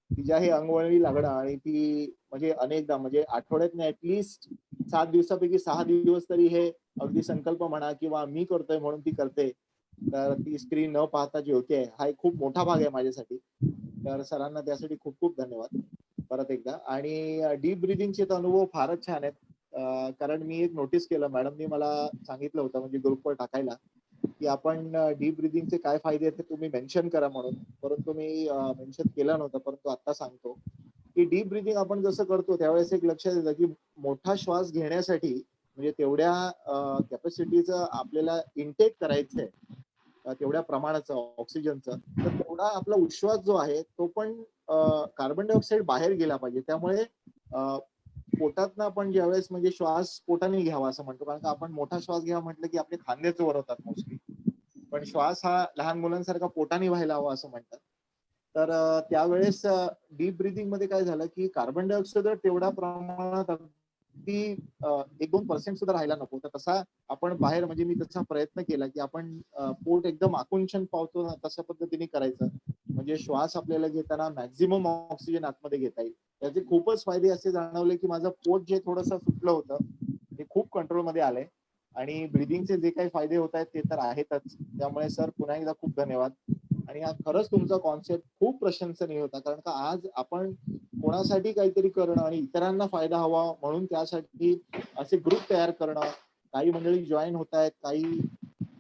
तिच्या हे अंगवळणी लागणं आणि ती म्हणजे अनेकदा म्हणजे आठवड्यात ऍटलिस्ट 7 दिवसापैकी 6 दिवस तरी हे अगदी संकल्प म्हणा किंवा मी करतोय म्हणून ती करते. तर ती स्क्रीन न पाहता जेवते हा एक खूप मोठा भाग आहे माझ्यासाठी. तर सरांना त्यासाठी खूप खूप धन्यवाद परत एकदा. आणि डीप ब्रिदिंगचे तर अनुभव फारच छान आहेत. कारण मी एक नोटीस केलं, मॅडमनी मला सांगितलं होतं म्हणजे ग्रुपवर टाकायला की आपण डीप ब्रिदिंगचे काय फायदे आहेत ते तुम्ही मेन्शन करा म्हणून, परंतु मी मेन्शन केलं नव्हतं. परंतु आता सांगतो की डीप ब्रिदिंग आपण जसं करतो त्यावेळेस एक लक्षात येतं की मोठा श्वास घेण्यासाठी म्हणजे तेवढ्या कॅपॅसिटीचं आपल्याला इनटेक करायचंय, तेवढ्या प्रमाणाचं ऑक्सिजनचं, तर तेवढा आपला उश्वास जो आहे तो पण कार्बन डायऑक्साईड बाहेर गेला पाहिजे. त्यामुळे पोटातनं आपण ज्यावेळेस म्हणजे श्वास पोटाने घ्यावा असं म्हणतो कारण का आपण मोठा श्वास घ्यावा म्हटलं की आपले खांदेच वर होतात मोस्टली, पण श्वास हा लहान मुलांसारखा पोटाने व्हायला हवा असं म्हणतात. तर त्यावेळेस डीप ब्रिदिंग मध्ये काय झालं की कार्बन डायऑक्साईड तेवढ्या प्रमाणात अगदी 1-2% सुद्धा राहायला नको. तर तसा आपण बाहेर म्हणजे मी तसा प्रयत्न केला की आपण पोट एकदम आकुंचन पावतो तशा पद्धतीने करायचं म्हणजे श्वास आपल्याला घेताना मॅक्झिमम ऑक्सिजन आतमध्ये घेता येईल. त्याचे खूपच फायदे असे जाणवले की माझं पोट जे थोडंसं सुटलं होतं ते खूप कंट्रोलमध्ये आलंय आणि ब्रिदिंगचे जे काही फायदे होत आहेत ते तर आहेतच. त्यामुळे सर पुन्हा एकदा खूप धन्यवाद. आणि हा खरंच तुमचा कॉन्सेप्ट खूप प्रशंसनीय होता, कारण का आज आपण कोणासाठी काहीतरी करणं आणि इतरांना फायदा हवा म्हणून त्यासाठी असे ग्रुप तयार करणं, काही मंडळी जॉईन होत आहेत, काही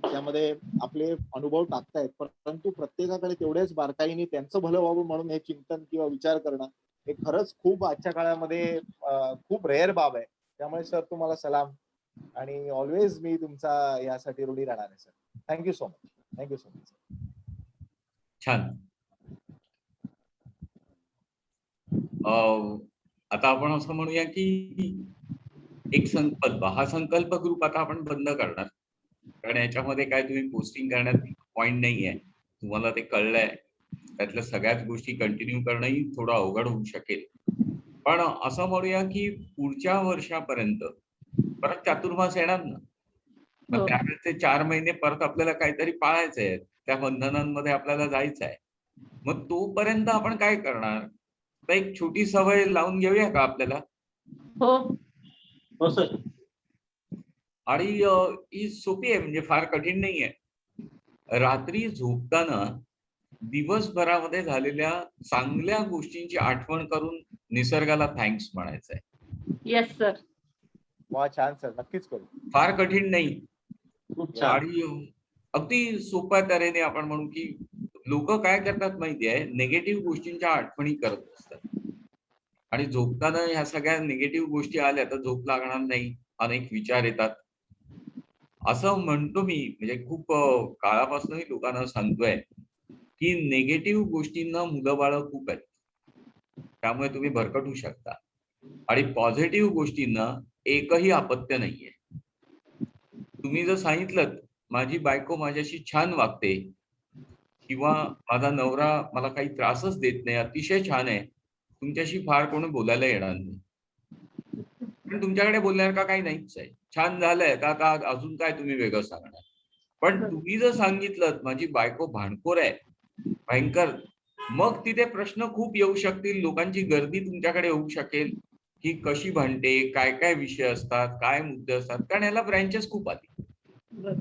त्यामध्ये आपले अनुभव टाकतायत, परंतु प्रत्येकाकडे तेवढ्याच बारकाईने त्यांचं भलं व्हावं म्हणून हे चिंतन किंवा विचार करणं हे खरंच खूप आजच्या काळामध्ये खूप रेअर बाब आहे. त्यामुळे सर तुम्हाला सलाम आणि ऑलवेज मी तुमचा यासाठी ऋणी राहणार आहे sir. Thank you so much. Thank you so much. छान. आता आपण असं म्हणूया की एक संकल्प, हा संकल्प ग्रुप आता आपण बंद करणार, कारण याच्यामध्ये काय तुम्ही पोस्टिंग करण्यात पॉइंट नाहीये. तुम्हाला ते कळलंय, त्यातल्या सगळ्याच गोष्टी कंटिन्यू करणंही थोडं अवघड होऊ शकेल. पण असं म्हणूया की पुढच्या वर्षापर्यंत परत चातुर्मास येणार ना, मग त्यावेळेचे 4 महिने परत आपल्याला काहीतरी पाळायचे आहेत, त्या बंधनांमध्ये आपल्याला जायचं आहे. मग तोपर्यंत आपण काय करणार, तर एक छोटी सवय लावून घेऊया का आपल्याला? हो सर. आणि ही सोपी आहे, म्हणजे फार कठीण नाहीये. रात्री झोपताना दिवसभरामध्ये झालेल्या चांगल्या गोष्टींची आठवण करून निसर्गाला थँक्स म्हणायचंय. Yes sir. वा, छान सर, नक्कीच करू. फार कठीण नाही. खूप छान. आणि अगदी सोप्या तऱ्हेने आपण म्हणू की लोक काय करतात माहितीये, निगेटिव्ह गोष्टींच्या आठवणी करत असतात आणि झोपताना ह्या सगळ्या निगेटिव्ह गोष्टी आल्या तर झोप लागणार नाही, अनेक विचार येतात. असं म्हणतो मी, म्हणजे खूप काळापासूनही लोकांना सांगतोय की निगेटिव्ह गोष्टींना मुलं बाळं खूप आहेत, त्यामुळे तुम्ही भरकटू शकता. आणि पॉझिटिव्ह गोष्टींना एकही अपत्य नाहीये. तुम्ही जर सांगितलं माझी बायको माझ्याशी छान वागते किंवा माझा नवरा मला काही त्रासच देत नाही, अतिशय छान आहे, तुमच्याशी फार कोणी बोलायला येणार नाही. पण तुमच्याकडे बोलण्यासारखं काही नाहीच आहे. छान झालंय तर आता अजून काय तुम्ही वेगळं सांगणार. पण तुम्ही जर सांगितलं माझी बायको भांडखोर आहे, भयंकर, मग तिथे प्रश्न खूप येऊ शकतील, लोकांची गर्दी तुमच्याकडे होऊ शकेल की कशी भांडते, काय काय विषय असतात, काय मुद्दे असतात, कारण याला ब्रँचेस खूप आली.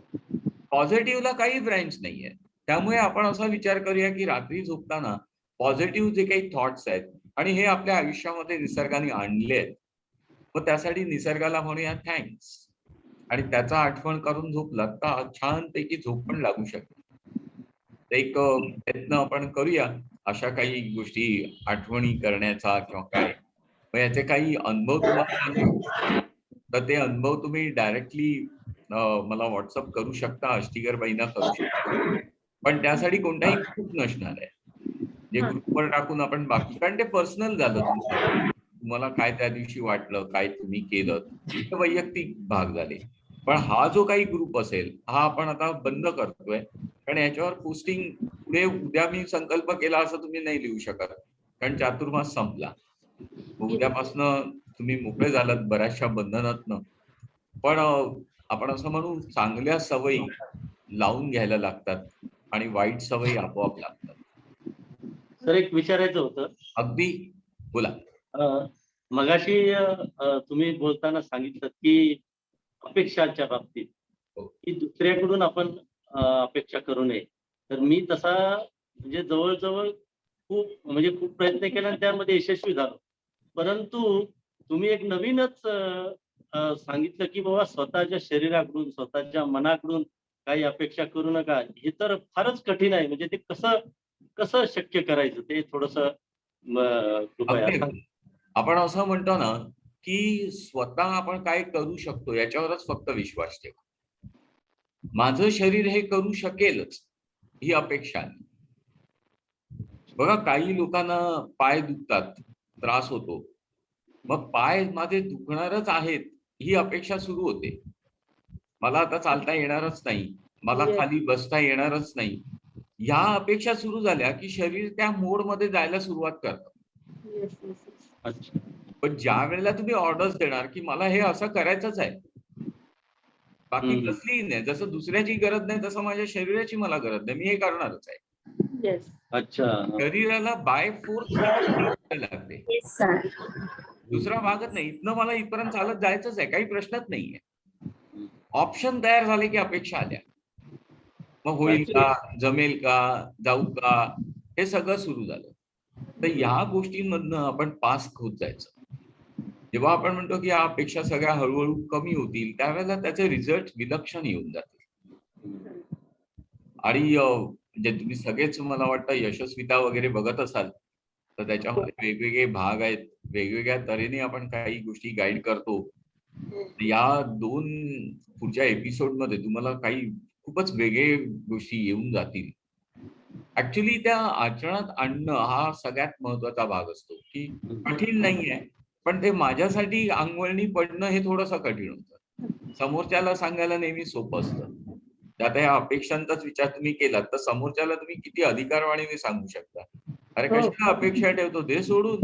पॉझिटिव्हला काही ब्रँच नाहीये. त्यामुळे आपण असा विचार करूया की रात्री झोपताना पॉझिटिव्ह जे काही थॉट्स आहेत आणि हे आपल्या आयुष्यामध्ये निसर्गाने आणले आहेत, मग त्यासाठी निसर्गाला म्हणूया थँक्स, आणि त्याचा आठवण करून झोपला तर छानपैकी झोप पण लागू शकते. एक प्रयत्न आपण करूया अशा काही गोष्टी आठवणी करण्याचा किंवा काय. मग याचे काही अनुभव तुम्हाला आले तर ते अनुभव तुम्ही डायरेक्टली मला व्हॉट्सअप करू शकता, अष्टीकरबाईंना करू शकता. पण त्यासाठी कोणताही ग्रुप नसणार आहे, जे ग्रुपवर टाकून आपण बाकी, कारण ते पर्सनल झालं तुमचं. तुम्हाला काय त्या दिवशी वाटलं, काय तुम्ही केलं, ते वैयक्तिक भाग झाले. पण हा जो काही ग्रुप असेल हा आपण आता बंद करतोय, कारण याच्यावर पोस्टिंग पुढे उद्या मी संकल्प केला असं तुम्ही नाही लिहू शकत, कारण चातुर्मास संपला. उद्यापासनं तुम्ही मोकळे झालात बऱ्याचशा बंधनातनं. पण आपण असं म्हणू चांगल्या सवयी लावून घ्यायला लागतात आणि वाईट सवयी आपोआप लागतात. सर एक विचारायचं होतं. अगदी बोला. मगाशी तुम्ही बोलताना सांगितलं की अपेक्षांच्या बाबतीत की दुसऱ्याकडून आपण अपेक्षा करू नये. तर मी तसा म्हणजे जवळजवळ खूप प्रयत्न केला आणि त्यामध्ये यशस्वी झालो. परंतु तुम्ही एक नवीनच सांगितलं की बाबा स्वतःच्या शरीराकडून, स्वतःच्या मनाकडून काही अपेक्षा करू नका. हे तर फारच कठीण आहे. म्हणजे ते कसं शक्य करायचं ते थोडंसं कृपया. आपण असं म्हणतो ना की स्वतः आपण काय करू शकतो याच्यावरच फक्त विश्वास ठेवा. माझं शरीर हे करू शकेलच ही अपेक्षा नाही. बघा काही लोकांना पाय दुखतात, त्रास होतो, मग पाय माझे दुखणारच आहेत ही अपेक्षा सुरू होते. मला आता चालता येणारच नाही, मला खाली बसता येणारच नाही, या अपेक्षा सुरू झाल्या की शरीर त्या मोड मध्ये जायला सुरुवात करतं. पण ज्या वेळेला तुम्ही ऑर्डर्स देणार की मला हे असं करायचंच आहे, बाकी कसलीही नाही, जसं दुसऱ्याची गरज नाही तसं माझ्या शरीराची मला गरज नाही, मी हे करणारच आहे, येस. अच्छा. शरीराला बाय फोर्स लागते. Yes sir. दुसरा भागच नाही. इथनं मला इथपर्यंत चालत जायचंच आहे, काही प्रश्नच नाहीये. ऑप्शन तयार झाले की अपेक्षा आल्या. मग होईल का, जमेल का, जाऊ का, हे सगळं सुरू झालं. तर ह्या गोष्टींमधनं आपण पास होत जायचं. जेव्हा आपण म्हणतो की या अपेक्षा सगळ्या हळूहळू कमी होतील, त्यावेळेला त्याचे रिझल्ट विलक्षण येऊन जातील. आणि म्हणजे तुम्ही सगळेच मला वाटतं यशस्विता वगैरे बघत असाल तर त्याच्यामध्ये वेगवेगळे भाग आहेत, वेगवेगळ्या तऱ्हेने आपण काही गोष्टी गाईड करतो. या 2 पुढच्या एपिसोडमध्ये तुम्हाला काही खूपच वेगळे गोष्टी येऊन जातील. ऍक्च्युली त्या आचरणात आणणं हा सगळ्यात महत्वाचा भाग असतो, की कठीण नाहीये, पण ते माझ्यासाठी अंगवळणी पडणं हे थोडंसं कठीण होतं. समोरच्याला सांगायला नेहमी सोपं असतं. आता ह्या अपेक्षांचाच विचार तुम्ही केलात तर समोरच्याला तुम्ही किती अधिकारवाणीने सांगू शकता, अरे कशाला अपेक्षा ठेवतो, दे सोडून.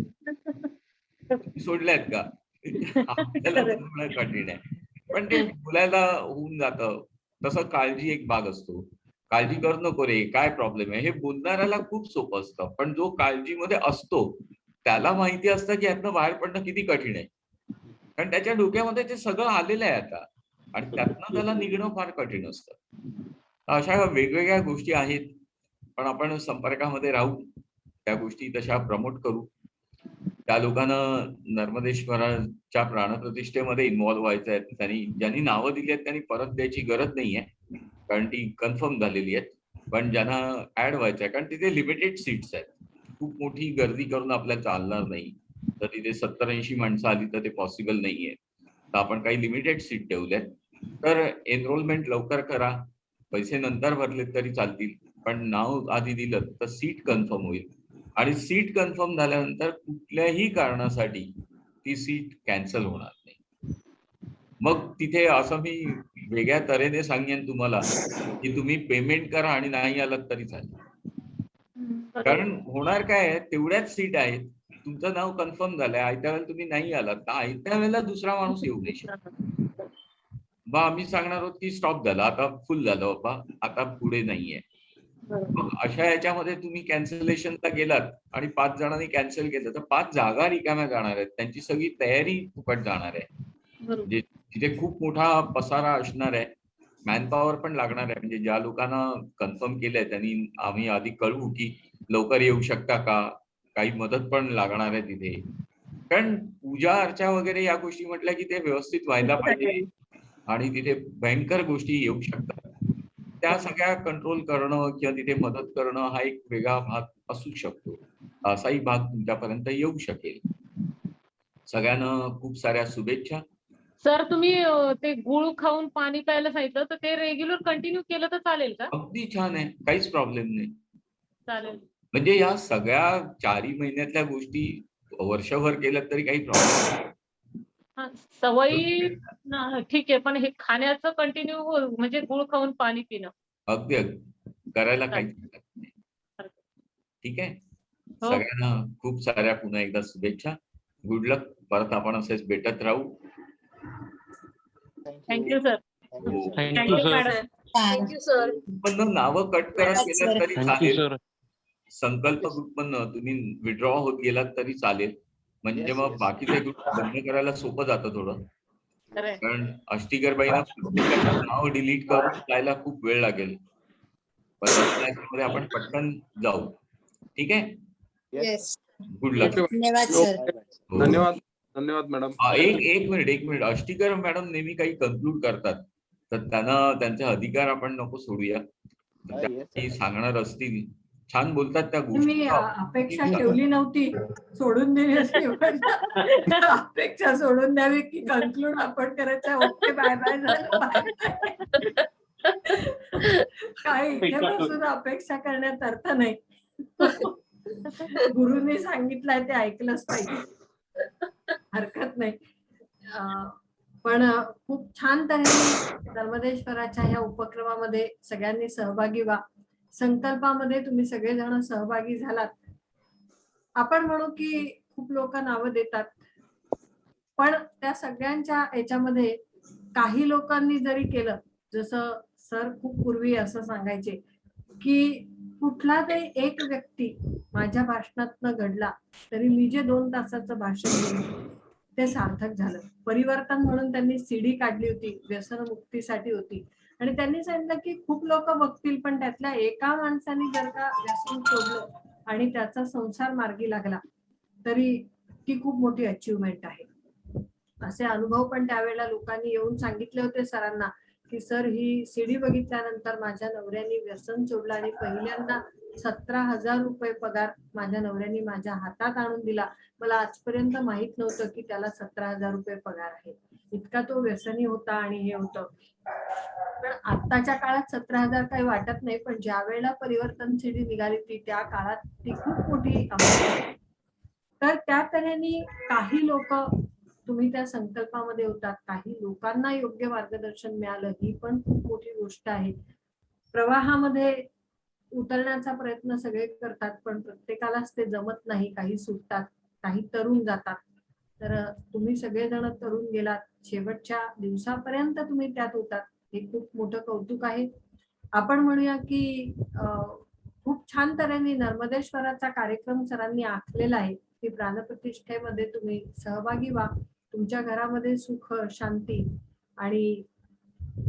सोडल्यात का? आपल्याला बोलणं कठीण आहे, पण ते बोलायला होऊन जातं. तसं काळजी एक भाग असतो. काळजी करू नको रे, काय प्रॉब्लेम आहे, हे बोलणाऱ्याला खूप सोपं असतं, पण जो काळजीमध्ये असतो त्याला माहिती असतं की यातनं बाहेर पडणं किती कठीण आहे. कारण त्याच्या डोक्यामध्ये ते सगळं आलेलं आहे आता, आणि त्यातनं त्याला निघणं फार कठीण असतं. अशा वेगवेगळ्या गोष्टी आहेत, पण आपण संपर्कामध्ये राहू, त्या गोष्टी तशा प्रमोट करू. त्या लोकांना नर्मदेश्वराच्या प्राणप्रतिष्ठेमध्ये इन्व्हॉल्व्ह व्हायचं आहे. ज्यांनी नावं दिली आहेत त्यांनी परत द्यायची गरज नाहीये, कारण ती कन्फर्म झालेली आहेत. पण ज्यांना ऍड व्हायचं आहे, कारण तिथे लिमिटेड सीट्स आहेत, खूप मोठी गर्दी करून आपल्याला चालणार नाही. तर तिथे 70-80 माणसं आली तर ते पॉसिबल नाहीये. तर आपण काही लिमिटेड सीट ठेवल्यात. तर एनरोलमेंट लवकर करा. पैसे नंतर भरले तरी चालतील, पण नाव आधी दिलं तर सीट कन्फर्म होईल. आणि सीट कन्फर्म झाल्यानंतर कुठल्याही कारणासाठी ती सीट कॅन्सल होणार नाही. मग तिथे असं मी वेगळ्या तऱ्हेने सांगेन तुम्हाला की तुम्ही पेमेंट करा आणि नाही आलात तरी चालेल. कारण होणार काय आहे, तेवढ्याच सीट आहेत, तुमचं नाव कन्फर्म झालंय, आयत्या वेळेला तुम्ही नाही आलात तर आयत्या वेळेला दुसरा माणूस येऊ नाही शकतो. बा आम्ही सांगणार आहोत की स्टॉप झाला, आता फुल झालं बाबा, आता पुढे नाहीये. मग अशा याच्यामध्ये तुम्ही कॅन्सलेशनला गेलात आणि 5 जणांनी कॅन्सल केलं तर 5 जागा रिकाम्या जाणार आहेत, त्यांची सगळी तयारी फुकट जाणार आहे. म्हणजे तिथे खूप मोठा पसारा असणार आहे, मॅनपॉवर पण लागणार आहे. म्हणजे ज्या लोकांना कन्फर्म केलंय त्यांनी आम्ही आधी कळवू की लवकर येऊ शकता का, काही मदत पण लागणार आहे तिथे. कारण पूजा अर्चा वगैरे या गोष्टी म्हटल्या की ते व्यवस्थित व्हायला पाहिजे, आणि तिथे भयंकर गोष्टी येऊ शकतात. त्या सगळ्या कंट्रोल करणं किंवा तिथे मदत करणं हा एक वेगळा भाग असू शकतो. असाही भाग तुमच्यापर्यंत येऊ शकेल. सगळ्यांना खूप साऱ्या शुभेच्छा. सर तुम्ही ते गुळ खाऊन पाणी प्यायला सांगितलं, तर ते रेग्युलर कंटिन्यू केलं तर चालेल का? अगदी छान आहे, काहीच प्रॉब्लेम नाही. चालेल. म्हणजे या सगळ्या 4 महिन्यातल्या गोष्टी वर्षभर केल्यात तरी काही प्रॉब्लेम नाही. हा, सवयी ठीक आहे, पण हे खाण्याचं कंटिन्यू म्हणजे गुळ खाऊन पाणी पिणं अगदी करायला काहीच हरकत नाही. ठीक आहे, सगळ्यांना खूप साऱ्या पुन्हा एकदा शुभेच्छा. गुड लक. परत आपण असेच भेटत राहू. Thank you sir. Thank you sir. Thank you sir. पण नावं कट करत गेलात तरी थँक्यू चालेल. सर. संकल्प ग्रुपमधनं तुम्ही विड्रॉ होत गेलात तरी चालेल, म्हणजे मग बाकीचे ग्रुप बंद करायला सोपं जातं थोडं. कारण अष्टीकरबाईंना प्रत्येकाचं नाव डिलीट करून जायला खूप वेळ लागेल. पण त्याच्यामध्ये आपण पटकन जाऊ. ठीक आहे, गुड लक. धन्यवाद सर. धन्यवाद. धन्यवाद मॅडम. एक मिनिट. अष्टीकर मॅडम नेहमी काही कन्क्लूड करतात, तर त्यांना त्यांचे अधिकार आपण नको सोडूया. त्या सांगणार असतील, छान बोलतात त्या गोष्टी. मी अपेक्षा ठेवली नव्हती, सोडून दिली अशी. अपेक्षा सोडून द्यावी की कन्क्लूड आपण करायचं. ओके, बाय बाय झालं. काय इथे बसून अपेक्षा करण्यात अर्थ नाही. गुरुनी सांगितलंय ते ऐकलंच पाहिजे, हरकत नाही. पण खूप छान तऱ्हेने नर्मदेश्वराच्या ह्या उपक्रमामध्ये सगळ्यांनी सहभागी व्हा. संकल्पामध्ये तुम्ही सगळेजण सहभागी झालात. आपण म्हणू की खूप लोक नावं देतात, पण त्या सगळ्यांच्या याच्यामध्ये काही लोकांनी जरी केलं, जसं सर खूप पूर्वी असं सांगायचे की कुठला तरी एक व्यक्ती माझ्या भाषणातनं घडला तरी मी जे 2 तासाचं भाषण दिलं ते सार्थक झालं. परिवर्तन म्हणून त्यांनी सीडी काढली होती, व्यसनमुक्तीसाठी होती आणि त्यांनी सांगितलं की खूप लोक बघतील पण त्यातल्या एका माणसाने जर का व्यसन सोडलं आणि त्याचा संसार मार्गी लागला तरी ती खूप मोठी अचीवमेंट आहे. असे अनुभव पण त्यावेळेला लोकांनी येऊन सांगितले होते सरांना की सर ही सीडी बघितल्यानंतर माझ्या नवऱ्याने व्यसन सोडलं आणि पहिल्यांदा 17,000 रुपये पगार माझ्या नवऱ्याने माझ्या हातात आणून दिला. मला आजपर्यंत माहित नव्हतं की त्याला 17,000 रुपये पगार आहे. इतका तो व्यसनी होता आणि हे होतं. पण आत्ताच्या काळात 17,000 काही वाटत नाही, पण ज्या वेळेला परिवर्तन सीडी निघाली ती त्या काळात ती खूप मोठी amount आहे. तर त्या तऱ्हेने काही लोक तुम्ही त्या संकल्पामध्ये होतात, काही लोकांना योग्य मार्गदर्शन मिळालं ही पण खूप मोठी गोष्ट आहे. प्रवाहामध्ये उतरण्याचा प्रयत्न सगळे करतात पण प्रत्येकालाच ते जमत नाही. काही सुटतात, काही तरुण जातात. तर तुम्ही सगळेजण तरुण गेलात, शेवटच्या दिवसापर्यंत तुम्ही त्यात होतात, हे खूप मोठं कौतुक आहे. आपण म्हणूया की खूप छान तऱ्हेने नर्मदेश्वराचा कार्यक्रम सरांनी आखलेला आहे की प्राणप्रतिष्ठेमध्ये तुम्ही सहभागी व्हा. तुमच्या घरामध्ये सुख, शांती आणि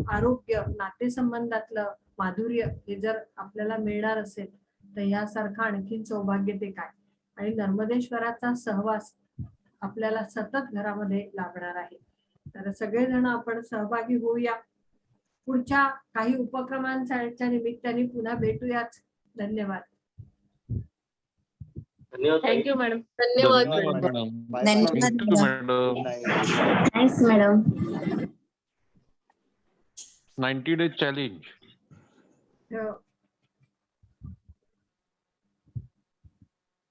आरोग्य, नातेसंबंधातलं माधुर्य हे जर आपल्याला मिळणार असेल तर यासारखं आणखीन सौभाग्य ते काय. आणि नर्मदेश्वराचा सहवास आपल्याला सतत घरामध्ये लाभणार आहे. तर सगळेजण आपण सहभागी होऊया. पुढच्या काही उपक्रमांच्या निमित्ताने पुन्हा भेटूयाच. धन्यवाद. धन्यवाद. Thank you madam. धन्यवाद मॅडम. बाय धन्यवाद bye. Madam. Thanks madam. 90 days challenge. हो.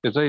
त्याचा